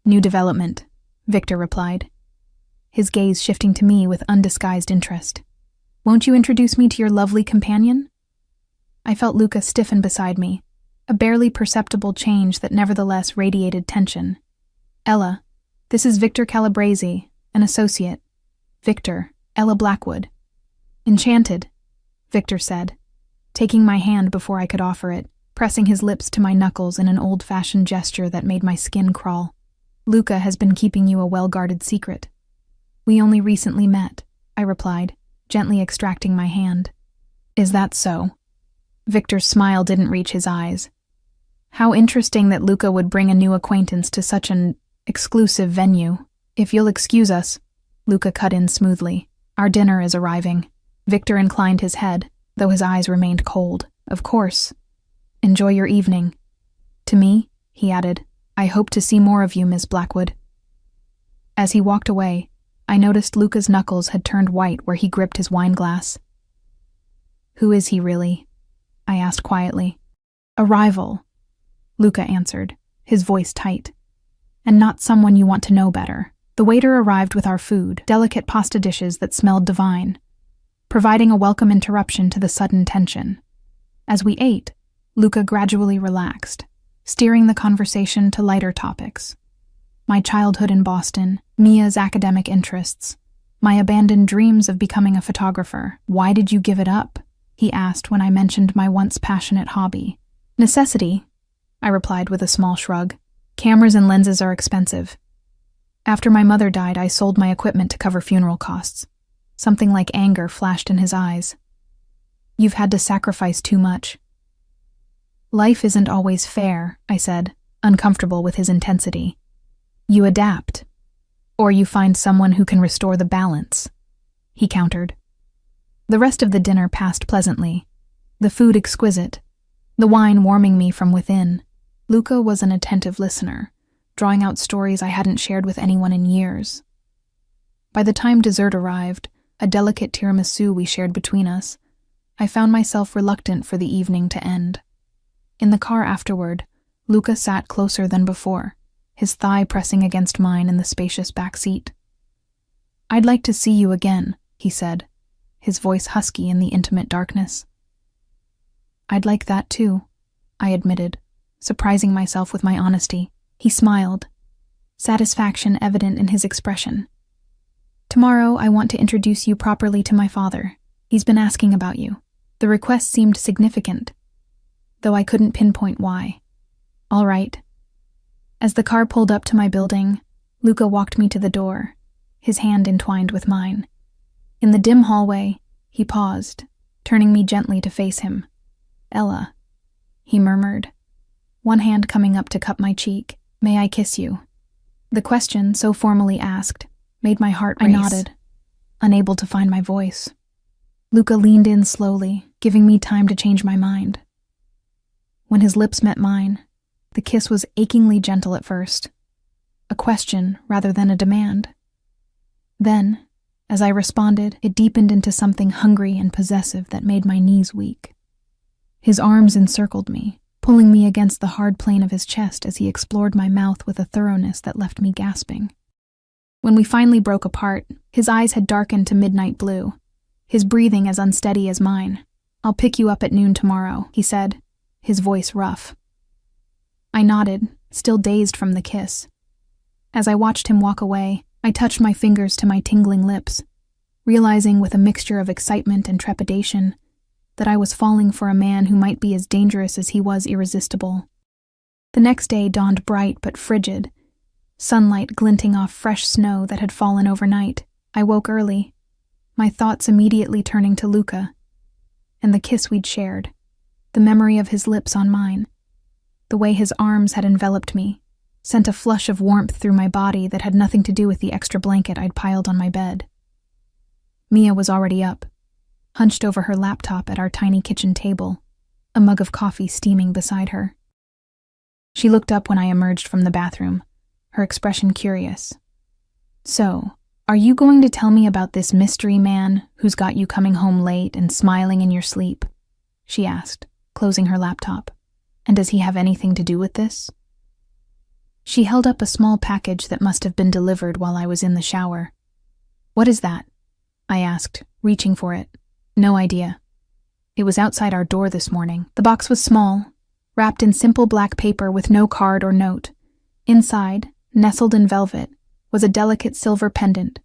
New development, Victor replied, his gaze shifting to me with undisguised interest. Won't you introduce me to your lovely companion? I felt Luca stiffen beside me, a barely perceptible change that nevertheless radiated tension. Ella, this is Victor Calabrese, an associate. Victor, Ella Blackwood. Enchanted, Victor said, taking my hand before I could offer it, pressing his lips to my knuckles in an old-fashioned gesture that made my skin crawl. Luca has been keeping you a well-guarded secret. We only recently met, I replied, gently extracting my hand. Is that so? Victor's smile didn't reach his eyes. How interesting that Luca would bring a new acquaintance to such an exclusive venue. If you'll excuse us, Luca cut in smoothly. Our dinner is arriving. Victor inclined his head, though his eyes remained cold. Of course. Enjoy your evening. To me, he added, I hope to see more of you, Miss Blackwood. As he walked away, I noticed Luca's knuckles had turned white where he gripped his wine glass. Who is he really? I asked quietly. A rival, Luca answered, his voice tight. And not someone you want to know better. The waiter arrived with our food, delicate pasta dishes that smelled divine, providing a welcome interruption to the sudden tension. As we ate, Luca gradually relaxed, steering the conversation to lighter topics. My childhood in Boston, Mia's academic interests, my abandoned dreams of becoming a photographer. Why did you give it up? He asked when I mentioned my once passionate hobby. Necessity, I replied with a small shrug. Cameras and lenses are expensive. After my mother died, I sold my equipment to cover funeral costs. Something like anger flashed in his eyes. You've had to sacrifice too much. Life isn't always fair, I said, uncomfortable with his intensity. You adapt. Or you find someone who can restore the balance, he countered. The rest of the dinner passed pleasantly, the food exquisite, the wine warming me from within. Luca was an attentive listener, drawing out stories I hadn't shared with anyone in years. By the time dessert arrived, a delicate tiramisu we shared between us, I found myself reluctant for the evening to end. In the car afterward, Luca sat closer than before, his thigh pressing against mine in the spacious back seat. I'd like to see you again, he said, his voice husky in the intimate darkness. I'd like that too, I admitted, surprising myself with my honesty. He smiled, satisfaction evident in his expression. Tomorrow I want to introduce you properly to my father. He's been asking about you. The request seemed significant, though I couldn't pinpoint why. All right. As the car pulled up to my building, Luca walked me to the door, his hand entwined with mine. In the dim hallway, he paused, turning me gently to face him. "Ella," he murmured, one hand coming up to cup my cheek. "May I kiss you?" The question, so formally asked, made my heart race. I nodded, unable to find my voice. Luca leaned in slowly, giving me time to change my mind. When his lips met mine, the kiss was achingly gentle at first, a question rather than a demand. Then, as I responded, it deepened into something hungry and possessive that made my knees weak. His arms encircled me, pulling me against the hard plane of his chest as he explored my mouth with a thoroughness that left me gasping. When we finally broke apart, his eyes had darkened to midnight blue, his breathing as unsteady as mine. "I'll pick you up at noon tomorrow," he said, his voice rough. I nodded, still dazed from the kiss. As I watched him walk away, I touched my fingers to my tingling lips, realizing with a mixture of excitement and trepidation that I was falling for a man who might be as dangerous as he was irresistible. The next day dawned bright but frigid, sunlight glinting off fresh snow that had fallen overnight. I woke early, my thoughts immediately turning to Luca, and the kiss we'd shared, the memory of his lips on mine, the way his arms had enveloped me, sent a flush of warmth through my body that had nothing to do with the extra blanket I'd piled on my bed. Mia was already up, hunched over her laptop at our tiny kitchen table, a mug of coffee steaming beside her. She looked up when I emerged from the bathroom, her expression curious. "So, are you going to tell me about this mystery man who's got you coming home late and smiling in your sleep?" she asked, closing her laptop. "And does he have anything to do with this?" She held up a small package that must have been delivered while I was in the shower. "What is that?" I asked, reaching for it. "No idea. It was outside our door this morning." The box was small, wrapped in simple black paper with no card or note. Inside, nestled in velvet, was a delicate silver pendant,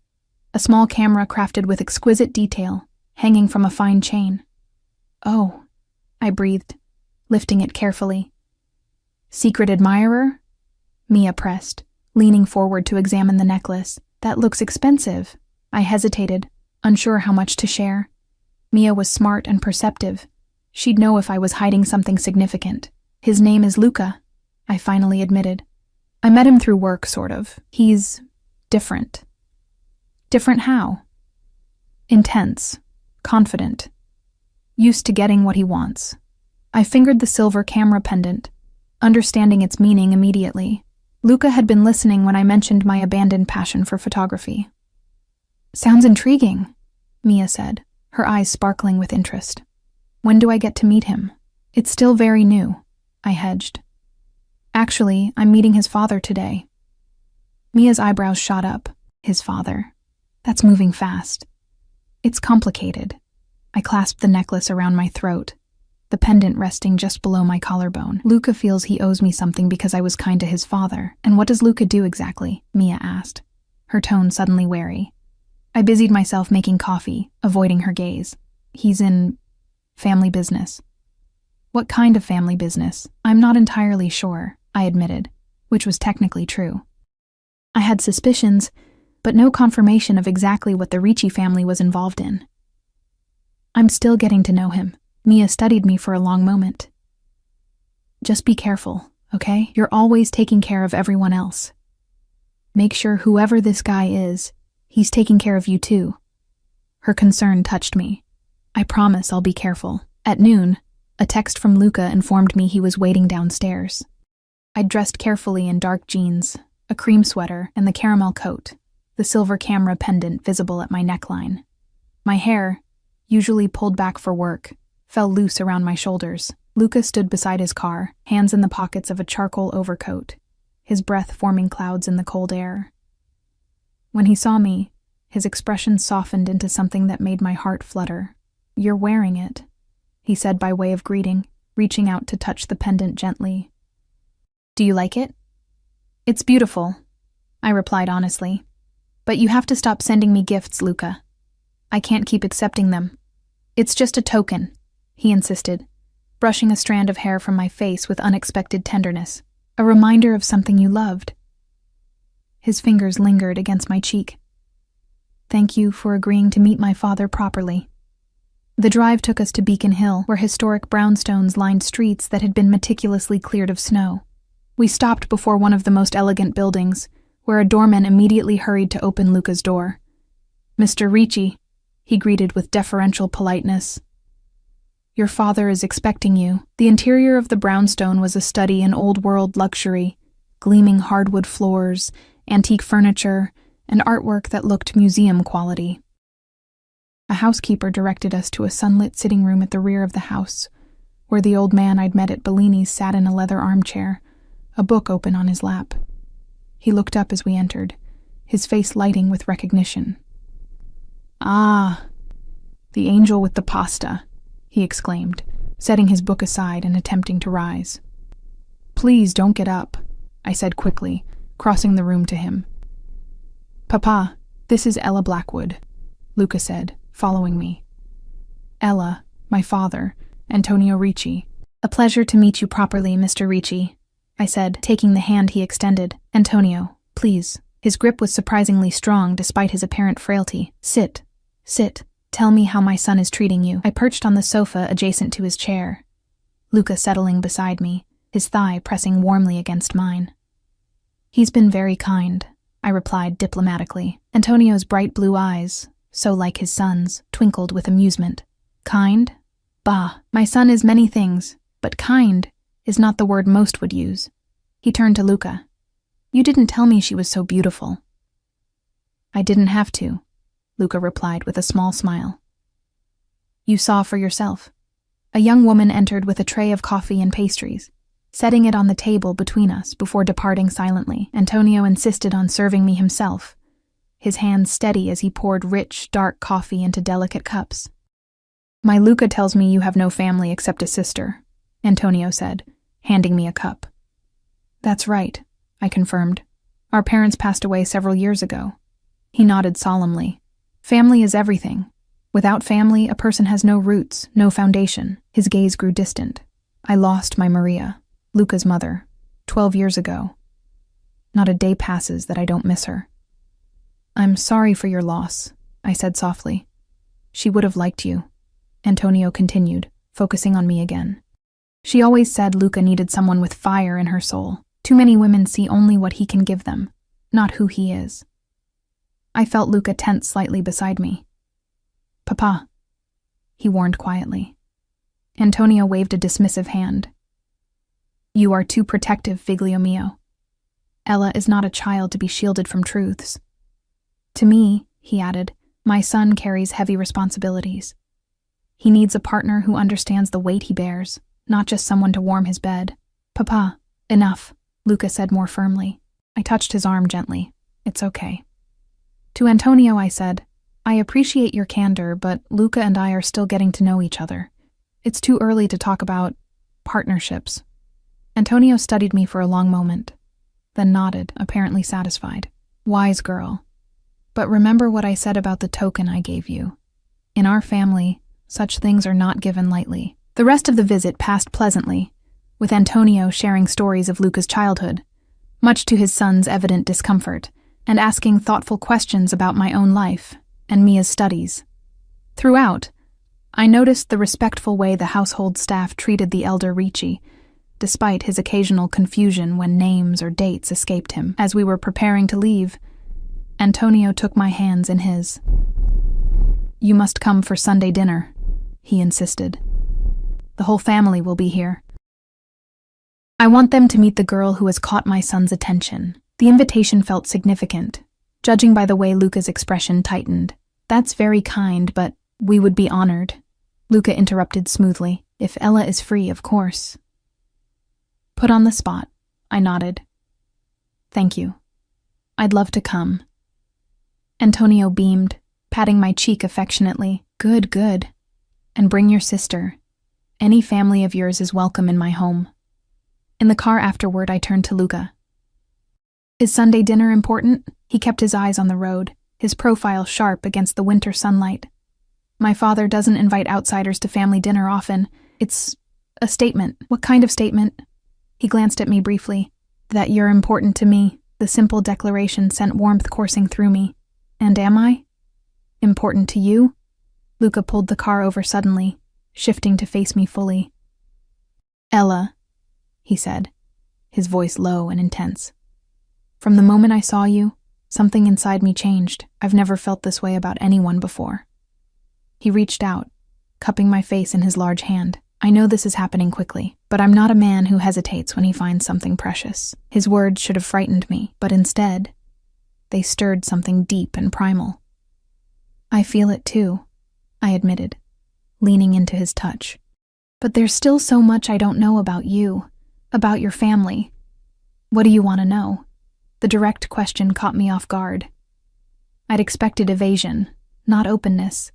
a small camera crafted with exquisite detail, hanging from a fine chain. "Oh," I breathed, lifting it carefully. "Secret admirer?" Mia pressed, leaning forward to examine the necklace. "That looks expensive." I hesitated, unsure how much to share. Mia was smart and perceptive. She'd know if I was hiding something significant. "His name is Luca," I finally admitted. "I met him through work, sort of. He's different." "Different how?" "Intense, confident, used to getting what he wants." I fingered the silver camera pendant, understanding its meaning immediately. Luca had been listening when I mentioned my abandoned passion for photography. "Sounds intriguing," Mia said, her eyes sparkling with interest. "When do I get to meet him?" "It's still very new," I hedged. "Actually, I'm meeting his father today." Mia's eyebrows shot up. "His father? That's moving fast." "It's complicated." I clasped the necklace around my throat, the pendant resting just below my collarbone. "Luca feels he owes me something because I was kind to his father." "And what does Luca do exactly?" Mia asked, her tone suddenly wary. I busied myself making coffee, avoiding her gaze. "He's in family business." "What kind of family business?" "I'm not entirely sure," I admitted, which was technically true. I had suspicions, but no confirmation of exactly what the Ricci family was involved in. "I'm still getting to know him." Mia studied me for a long moment. "Just be careful, okay? You're always taking care of everyone else. Make sure whoever this guy is, he's taking care of you too." Her concern touched me. "I promise I'll be careful." At noon, a text from Luca informed me he was waiting downstairs. I'd dressed carefully in dark jeans, a cream sweater, and the caramel coat, the silver camera pendant visible at my neckline. My hair, usually pulled back for work, fell loose around my shoulders. Luca stood beside his car, hands in the pockets of a charcoal overcoat, his breath forming clouds in the cold air. When he saw me, his expression softened into something that made my heart flutter. "You're wearing it," he said by way of greeting, reaching out to touch the pendant gently. "Do you like it?" "It's beautiful," I replied honestly. "But you have to stop sending me gifts, Luca. I can't keep accepting them." "It's just a token," he insisted, brushing a strand of hair from my face with unexpected tenderness. "A reminder of something you loved." His fingers lingered against my cheek. "Thank you for agreeing to meet my father properly." The drive took us to Beacon Hill, where historic brownstones lined streets that had been meticulously cleared of snow. We stopped before one of the most elegant buildings, where a doorman immediately hurried to open Luca's door. "Mr. Ricci," he greeted with deferential politeness. "Your father is expecting you." The interior of the brownstone was a study in old-world luxury, gleaming hardwood floors, antique furniture, and artwork that looked museum quality. A housekeeper directed us to a sunlit sitting room at the rear of the house, where the old man I'd met at Bellini's sat in a leather armchair, a book open on his lap. He looked up as we entered, his face lighting with recognition. "Ah, the angel with the pasta," he exclaimed, setting his book aside and attempting to rise. "Please don't get up," I said quickly, crossing the room to him. "Papa, this is Ella Blackwood," Luca said, following me. "Ella, my father, Antonio Ricci." "A pleasure to meet you properly, Mr. Ricci," I said, taking the hand he extended. "Antonio, please." His grip was surprisingly strong despite his apparent frailty. Sit. Tell me how my son is treating you." I perched on the sofa adjacent to his chair, Luca settling beside me, his thigh pressing warmly against mine. "He's been very kind," I replied diplomatically. Antonio's bright blue eyes, so like his son's, twinkled with amusement. "Kind? Bah, my son is many things, but kind is not the word most would use." He turned to Luca. "You didn't tell me she was so beautiful." "I didn't have to," Luca replied with a small smile. "You saw for yourself." A young woman entered with a tray of coffee and pastries, setting it on the table between us before departing silently. Antonio insisted on serving me himself, his hands steady as he poured rich, dark coffee into delicate cups. "My Luca tells me you have no family except a sister," Antonio said, handing me a cup. "That's right," I confirmed. "Our parents passed away several years ago." He nodded solemnly. "Family is everything. Without family, a person has no roots, no foundation." His gaze grew distant. "I lost my Maria, Luca's mother, 12 years ago. Not a day passes that I don't miss her." "I'm sorry for your loss," I said softly. "She would have liked you," Antonio continued, focusing on me again. "She always said Luca needed someone with fire in her soul. Too many women see only what he can give them, not who he is." I felt Luca tense slightly beside me. "Papa," he warned quietly. Antonio waved a dismissive hand. "You are too protective, figlio mio. Ella is not a child to be shielded from truths. To me," he added, "my son carries heavy responsibilities. He needs a partner who understands the weight he bears, not just someone to warm his bed." "Papa, enough," Luca said more firmly. I touched his arm gently. "It's okay." To Antonio I said, "I appreciate your candor, but Luca and I are still getting to know each other. It's too early to talk about partnerships." Antonio studied me for a long moment, then nodded, apparently satisfied. "Wise girl. But remember what I said about the token I gave you. In our family, such things are not given lightly." The rest of the visit passed pleasantly, with Antonio sharing stories of Luca's childhood, much to his son's evident discomfort, and asking thoughtful questions about my own life and Mia's studies. Throughout, I noticed the respectful way the household staff treated the elder Ricci, despite his occasional confusion when names or dates escaped him. As we were preparing to leave, Antonio took my hands in his. "You must come for Sunday dinner," he insisted. "The whole family will be here. I want them to meet the girl who has caught my son's attention." The invitation felt significant, judging by the way Luca's expression tightened. "That's very kind, but we would be honored," Luca interrupted smoothly. "If Ella is free, of course." Put on the spot, I nodded. "Thank you. I'd love to come." Antonio beamed, patting my cheek affectionately. Good. And bring your sister. Any family of yours is welcome in my home." In the car afterward, I turned to Luca. "Is Sunday dinner important?" He kept his eyes on the road, his profile sharp against the winter sunlight. "My father doesn't invite outsiders to family dinner often. It's a statement." "What kind of statement?" He glanced at me briefly. "That you're important to me." The simple declaration sent warmth coursing through me. "And am I? Important to you?" Luca pulled the car over suddenly, shifting to face me fully. "Ella," he said, his voice low and intense. "From the moment I saw you, something inside me changed. I've never felt this way about anyone before." He reached out, cupping my face in his large hand. "I know this is happening quickly, but I'm not a man who hesitates when he finds something precious." His words should have frightened me, but instead, they stirred something deep and primal. "I feel it too," I admitted, leaning into his touch. "But there's still so much I don't know about you, about your family. What do you want to know?" The direct question caught me off guard. I'd expected evasion, not openness.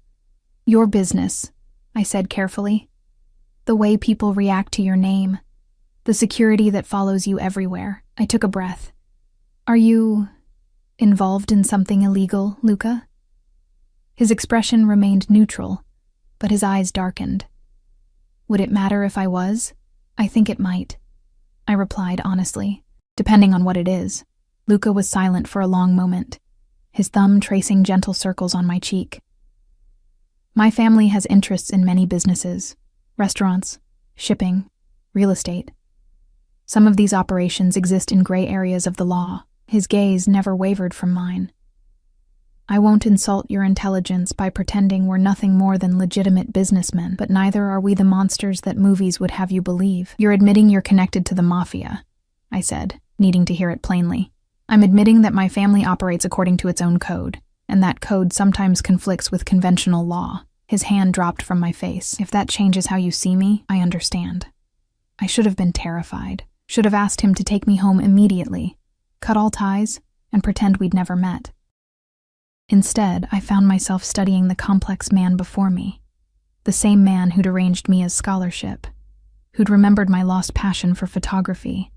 "Your business," I said carefully. "The way people react to your name. The security that follows you everywhere." I took a breath. "Are you involved in something illegal, Luca?" His expression remained neutral, but his eyes darkened. "Would it matter if I was?" "I think it might," I replied honestly, "depending on what it is." Luca was silent for a long moment, his thumb tracing gentle circles on my cheek. "My family has interests in many businesses, restaurants, shipping, real estate. Some of these operations exist in gray areas of the law." His gaze never wavered from mine. "I won't insult your intelligence by pretending we're nothing more than legitimate businessmen, but neither are we the monsters that movies would have you believe." "You're admitting you're connected to the Mafia," I said, needing to hear it plainly. "I'm admitting that my family operates according to its own code, and that code sometimes conflicts with conventional law." His hand dropped from my face. "If that changes how you see me, I understand." I should have been terrified, should have asked him to take me home immediately, cut all ties, and pretend we'd never met. Instead, I found myself studying the complex man before me, the same man who'd arranged me as scholarship, who'd remembered my lost passion for photography,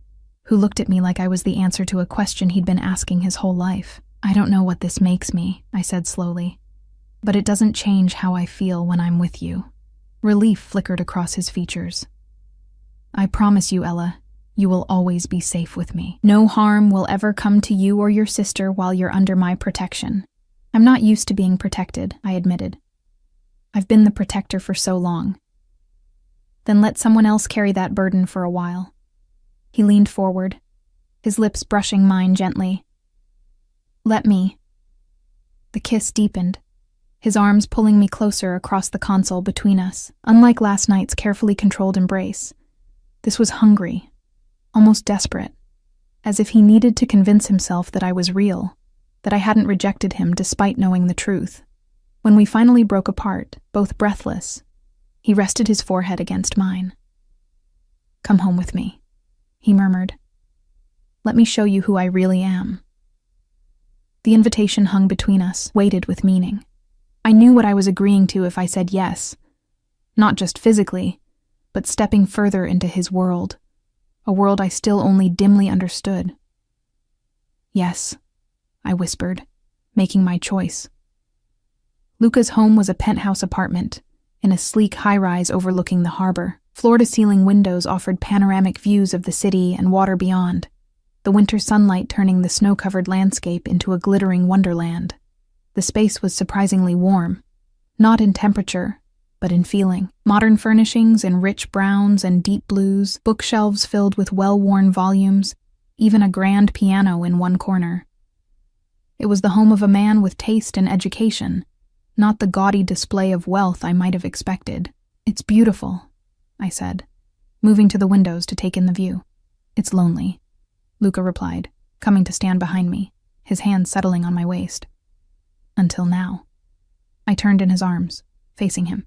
who looked at me like I was the answer to a question he'd been asking his whole life. "I don't know what this makes me," I said slowly, "but it doesn't change how I feel when I'm with you." Relief flickered across his features. "I promise you, Ella, you will always be safe with me. No harm will ever come to you or your sister while you're under my protection." "I'm not used to being protected," I admitted. "I've been the protector for so long." "Then let someone else carry that burden for a while." He leaned forward, his lips brushing mine gently. "Let me." The kiss deepened, his arms pulling me closer across the console between us. Unlike last night's carefully controlled embrace, this was hungry, almost desperate, as if he needed to convince himself that I was real, that I hadn't rejected him despite knowing the truth. When we finally broke apart, both breathless, he rested his forehead against mine. "Come home with me," he murmured. "Let me show you who I really am." The invitation hung between us, weighted with meaning. I knew what I was agreeing to if I said yes, not just physically, but stepping further into his world, a world I still only dimly understood. "Yes," I whispered, making my choice. Luca's home was a penthouse apartment, in a sleek high-rise overlooking the harbor. Floor-to-ceiling windows offered panoramic views of the city and water beyond, the winter sunlight turning the snow-covered landscape into a glittering wonderland. The space was surprisingly warm, not in temperature, but in feeling. Modern furnishings in rich browns and deep blues, bookshelves filled with well-worn volumes, even a grand piano in one corner. It was the home of a man with taste and education, not the gaudy display of wealth I might have expected. "It's beautiful," I said, moving to the windows to take in the view. "It's lonely," Luca replied, coming to stand behind me, his hand settling on my waist. "Until now." I turned in his arms, facing him.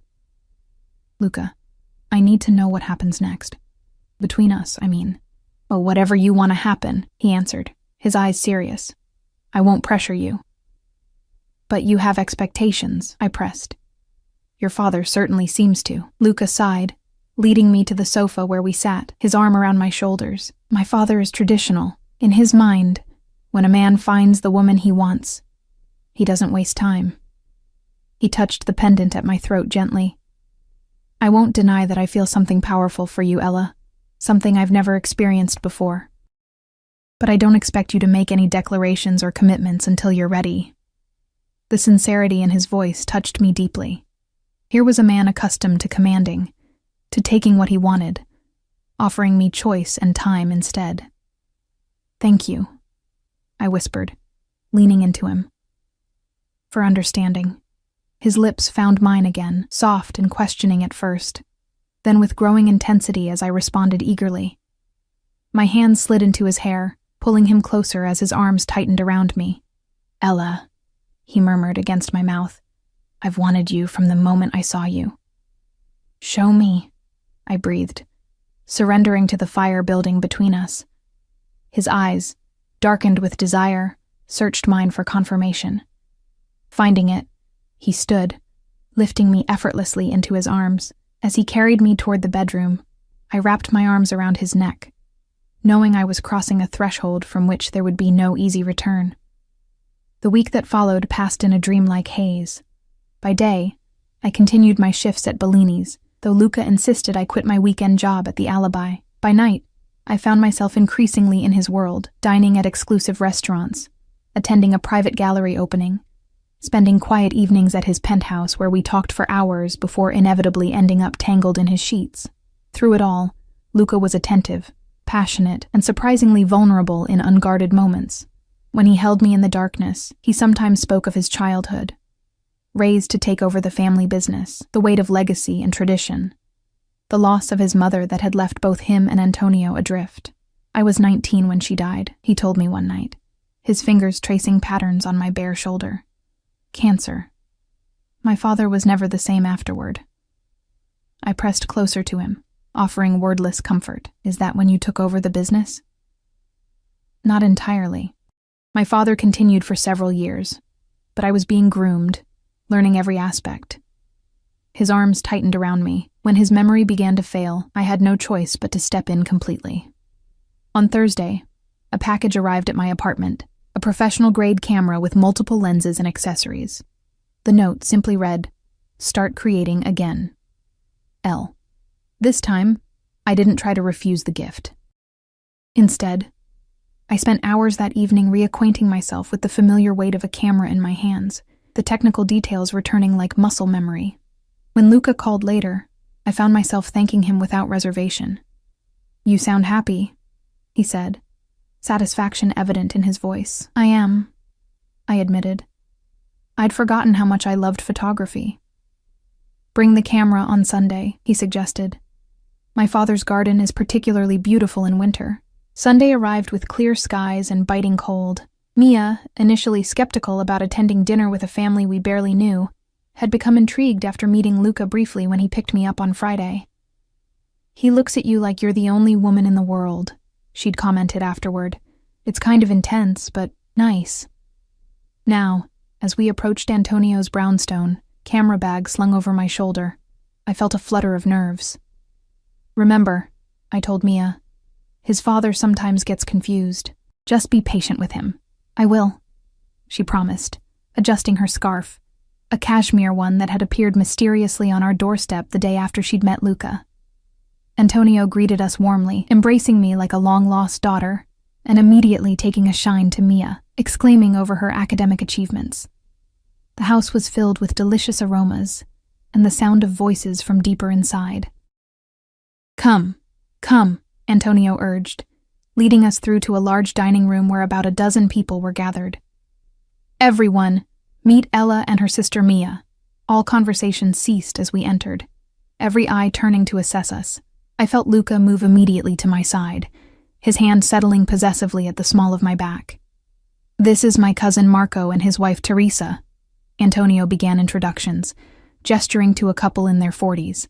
"Luca, I need to know what happens next. Between us, I mean." "Oh, whatever you want to happen," he answered, his eyes serious. "I won't pressure you." "But you have expectations," I pressed. "Your father certainly seems to." Luca sighed, leading me to the sofa where we sat, his arm around my shoulders. "My father is traditional. In his mind, when a man finds the woman he wants, he doesn't waste time." He touched the pendant at my throat gently. "I won't deny that I feel something powerful for you, Ella, something I've never experienced before. But I don't expect you to make any declarations or commitments until you're ready." The sincerity in his voice touched me deeply. Here was a man accustomed to commanding, to taking what he wanted, offering me choice and time instead. "Thank you," I whispered, leaning into him. For understanding. His lips found mine again, soft and questioning at first, then with growing intensity as I responded eagerly. My hand slid into his hair, pulling him closer as his arms tightened around me. "Ella," he murmured against my mouth, "I've wanted you from the moment I saw you." "Show me," I breathed, surrendering to the fire building between us. His eyes, darkened with desire, searched mine for confirmation. Finding it, he stood, lifting me effortlessly into his arms. As he carried me toward the bedroom, I wrapped my arms around his neck, knowing I was crossing a threshold from which there would be no easy return. The week that followed passed in a dreamlike haze. By day, I continued my shifts at Bellini's, though Luca insisted I quit my weekend job at the Alibi. By night, I found myself increasingly in his world, dining at exclusive restaurants, attending a private gallery opening, spending quiet evenings at his penthouse where we talked for hours before inevitably ending up tangled in his sheets. Through it all, Luca was attentive, passionate, and surprisingly vulnerable in unguarded moments. When he held me in the darkness, he sometimes spoke of his childhood, raised to take over the family business, the weight of legacy and tradition, the loss of his mother that had left both him and Antonio adrift. "I was 19 when she died," he told me one night, his fingers tracing patterns on my bare shoulder. "Cancer. My father was never the same afterward." I pressed closer to him, offering wordless comfort. "Is that when you took over the business?" "Not entirely. My father continued for several years, but I was being groomed, learning every aspect." His arms tightened around me. When his memory began to fail, I had no choice but to step in completely. On Thursday, a package arrived at my apartment, a professional-grade camera with multiple lenses and accessories. The note simply read, "Start creating again. L." This time, I didn't try to refuse the gift. Instead, I spent hours that evening reacquainting myself with the familiar weight of a camera in my hands, the technical details returning like muscle memory. When Luca called later, I found myself thanking him without reservation. "You sound happy," he said, satisfaction evident in his voice. "I am," I admitted. I'd forgotten how much I loved photography. "Bring the camera on Sunday," he suggested. "My father's garden is particularly beautiful in winter." Sunday arrived with clear skies and biting cold. Mia, initially skeptical about attending dinner with a family we barely knew, had become intrigued after meeting Luca briefly when he picked me up on Friday. "He looks at you like you're the only woman in the world," she'd commented afterward. "It's kind of intense, but nice." Now, as we approached Antonio's brownstone, camera bag slung over my shoulder, I felt a flutter of nerves. "Remember," I told Mia, "his father sometimes gets confused. Just be patient with him." "I will," she promised, adjusting her scarf, a cashmere one that had appeared mysteriously on our doorstep the day after she'd met Luca. Antonio greeted us warmly, embracing me like a long-lost daughter, and immediately taking a shine to Mia, exclaiming over her academic achievements. The house was filled with delicious aromas, and the sound of voices from deeper inside. Come," Antonio urged, leading us through to a large dining room where about a dozen people were gathered. "Everyone, meet Ella and her sister Mia." All conversation ceased as we entered, every eye turning to assess us. I felt Luca move immediately to my side, his hand settling possessively at the small of my back. "This is my cousin Marco and his wife Teresa," Antonio began introductions, gesturing to a couple in their 40s.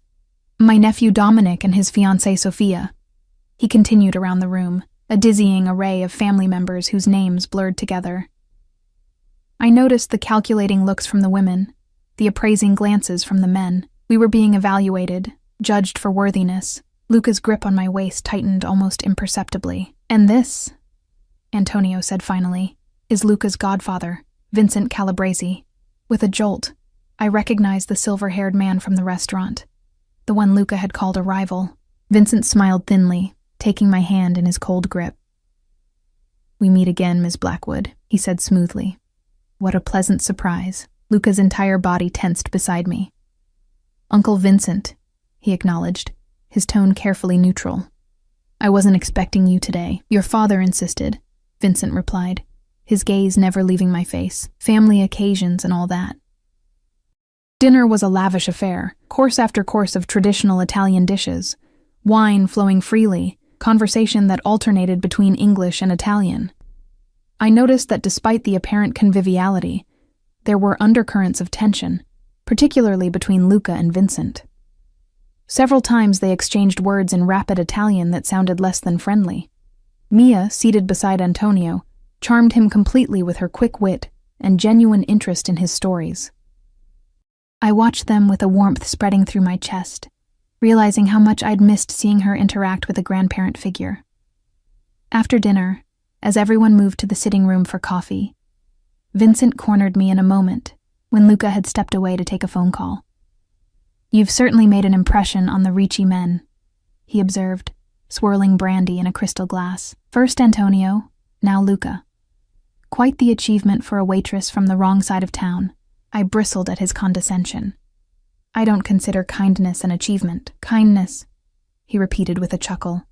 "My nephew Dominic and his fiancée Sophia." He continued around the room, a dizzying array of family members whose names blurred together. I noticed the calculating looks from the women, the appraising glances from the men. We were being evaluated, judged for worthiness. Luca's grip on my waist tightened almost imperceptibly. "And this," Antonio said finally, "is Luca's godfather, Vincent Calabresi." With a jolt, I recognized the silver-haired man from the restaurant, the one Luca had called a rival. Vincent smiled thinly, taking my hand in his cold grip. "We meet again, Miss Blackwood," he said smoothly. "What a pleasant surprise." Luca's entire body tensed beside me. Uncle Vincent, he acknowledged, his tone carefully neutral. I wasn't expecting you today. Your father insisted, Vincent replied, his gaze never leaving my face. Family occasions and all that. Dinner was a lavish affair, course after course of traditional Italian dishes, wine flowing freely, conversation that alternated between English and Italian. I noticed that despite the apparent conviviality, there were undercurrents of tension, particularly between Luca and Vincent. Several times they exchanged words in rapid Italian that sounded less than friendly. Mia, seated beside Antonio, charmed him completely with her quick wit and genuine interest in his stories. I watched them with a warmth spreading through my chest, realizing how much I'd missed seeing her interact with a grandparent figure. After dinner, as everyone moved to the sitting room for coffee, Vincent cornered me in a moment when Luca had stepped away to take a phone call. You've certainly made an impression on the Ricci men, he observed, swirling brandy in a crystal glass. First Antonio, now Luca. Quite the achievement for a waitress from the wrong side of town. I bristled at his condescension. I don't consider kindness an achievement. Kindness, he repeated with a chuckle.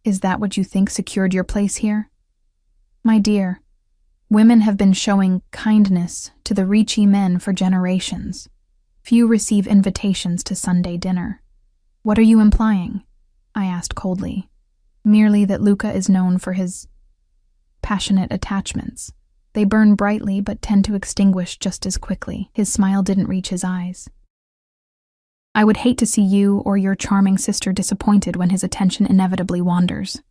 Is that what you think secured your place here? My dear, women have been showing kindness to the Ricci men for generations. Few receive invitations to Sunday dinner. What are you implying? I asked coldly. Merely that Luca is known for his passionate attachments. They burn brightly but tend to extinguish just as quickly. His smile didn't reach his eyes. I would hate to see you or your charming sister disappointed when his attention inevitably wanders.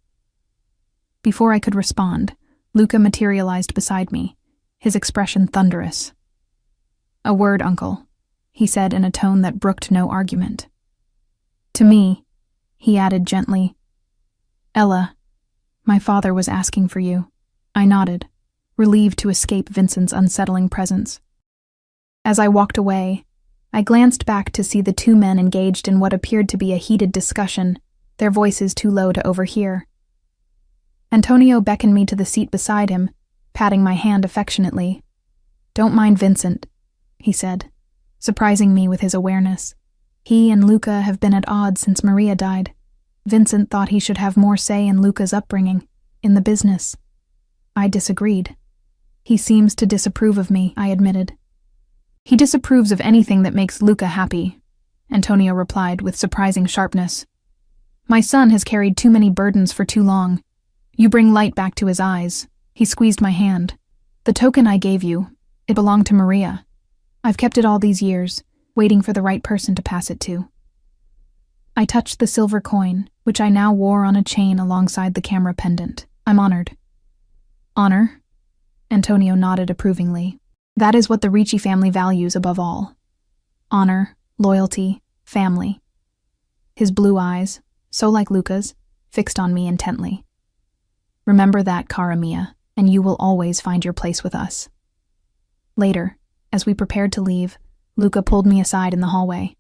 Before I could respond, Luca materialized beside me, his expression thunderous. A word, uncle, he said in a tone that brooked no argument. To me, he added gently, Ella, my father was asking for you. I nodded, relieved to escape Vincent's unsettling presence. As I walked away, I glanced back to see the two men engaged in what appeared to be a heated discussion, their voices too low to overhear. Antonio beckoned me to the seat beside him, patting my hand affectionately. Don't mind Vincent, he said, surprising me with his awareness. He and Luca have been at odds since Maria died. Vincent thought he should have more say in Luca's upbringing, in the business. I disagreed. He seems to disapprove of me, I admitted. He disapproves of anything that makes Luca happy, Antonio replied with surprising sharpness. My son has carried too many burdens for too long. You bring light back to his eyes. He squeezed my hand. The token I gave you, it belonged to Maria. I've kept it all these years, waiting for the right person to pass it to. I touched the silver coin, which I now wore on a chain alongside the camera pendant. I'm honored. Honor? Antonio nodded approvingly. That is what the Ricci family values above all. Honor, loyalty, family. His blue eyes, so like Luca's, fixed on me intently. Remember that, cara mia, and you will always find your place with us. Later, as we prepared to leave, Luca pulled me aside in the hallway.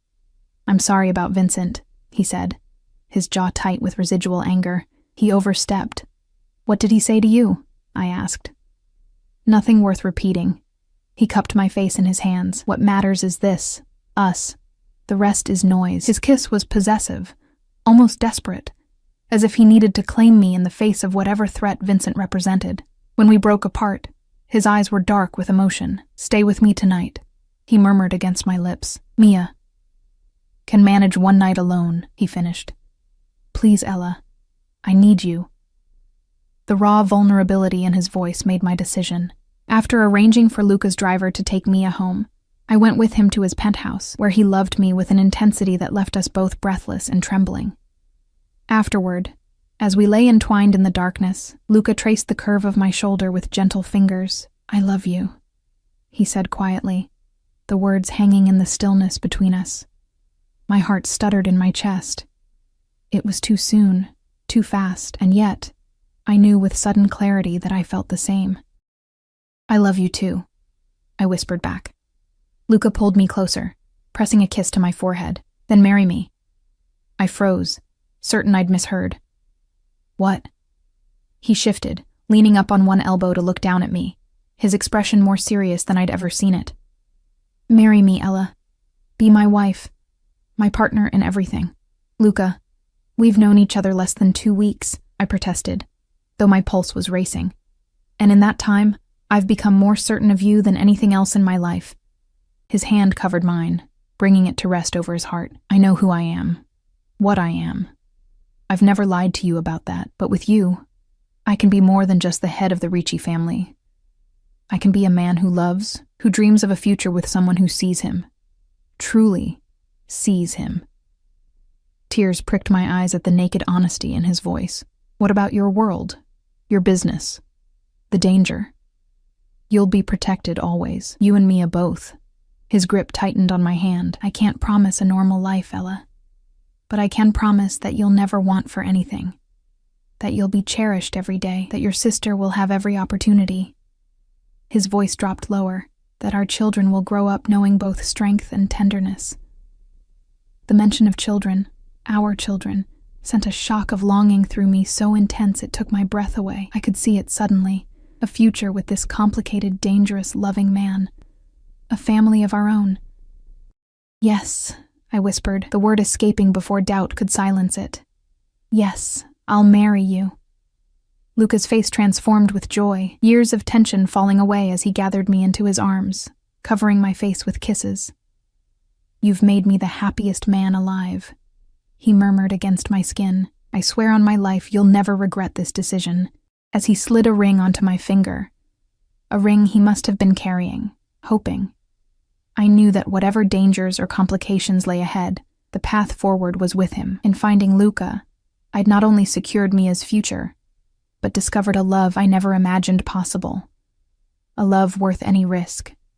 I'm sorry about Vincent, he said, his jaw tight with residual anger. He overstepped. What did he say to you? I asked. Nothing worth repeating. He cupped my face in his hands. What matters is this, us. The rest is noise. His kiss was possessive, almost desperate, as if he needed to claim me in the face of whatever threat Vincent represented. When we broke apart, his eyes were dark with emotion. Stay with me tonight, he murmured against my lips. Mia can manage one night alone, he finished. Please, Ella, I need you. The raw vulnerability in his voice made my decision. After arranging for Luca's driver to take Mia home, I went with him to his penthouse, where he loved me with an intensity that left us both breathless and trembling. Afterward, as we lay entwined in the darkness, Luca traced the curve of my shoulder with gentle fingers. I love you, he said quietly, the words hanging in the stillness between us. My heart stuttered in my chest. It was too soon, too fast, and yet, I knew with sudden clarity that I felt the same. I love you too, I whispered back. Luca pulled me closer, pressing a kiss to my forehead. Then marry me. I froze, certain I'd misheard. What? He shifted, leaning up on one elbow to look down at me, his expression more serious than I'd ever seen it. Marry me, Ella. Be my wife. My partner in everything. Luca, we've known each other less than 2 weeks, I protested, though my pulse was racing. And in that time, I've become more certain of you than anything else in my life. His hand covered mine, bringing it to rest over his heart. I know who I am, what I am. I've never lied to you about that, but with you, I can be more than just the head of the Ricci family. I can be a man who loves, who dreams of a future with someone who sees him. Truly sees him. Tears pricked my eyes at the naked honesty in his voice. What about your world? Your business? The danger? You'll be protected always, you and Mia both. His grip tightened on my hand. I can't promise a normal life, Ella. But I can promise that you'll never want for anything. That you'll be cherished every day, that your sister will have every opportunity. His voice dropped lower, that our children will grow up knowing both strength and tenderness. The mention of children, our children, sent a shock of longing through me so intense it took my breath away. I could see it suddenly, a future with this complicated, dangerous, loving man. A family of our own. Yes, I whispered, the word escaping before doubt could silence it. Yes, I'll marry you. Luca's face transformed with joy, years of tension falling away as he gathered me into his arms, covering my face with kisses. You've made me the happiest man alive, he murmured against my skin. I swear on my life you'll never regret this decision, as he slid a ring onto my finger. A ring he must have been carrying, hoping. I knew that whatever dangers or complications lay ahead, the path forward was with him. In finding Luca, I'd not only secured Mia's future, but discovered a love I never imagined possible. A love worth any risk.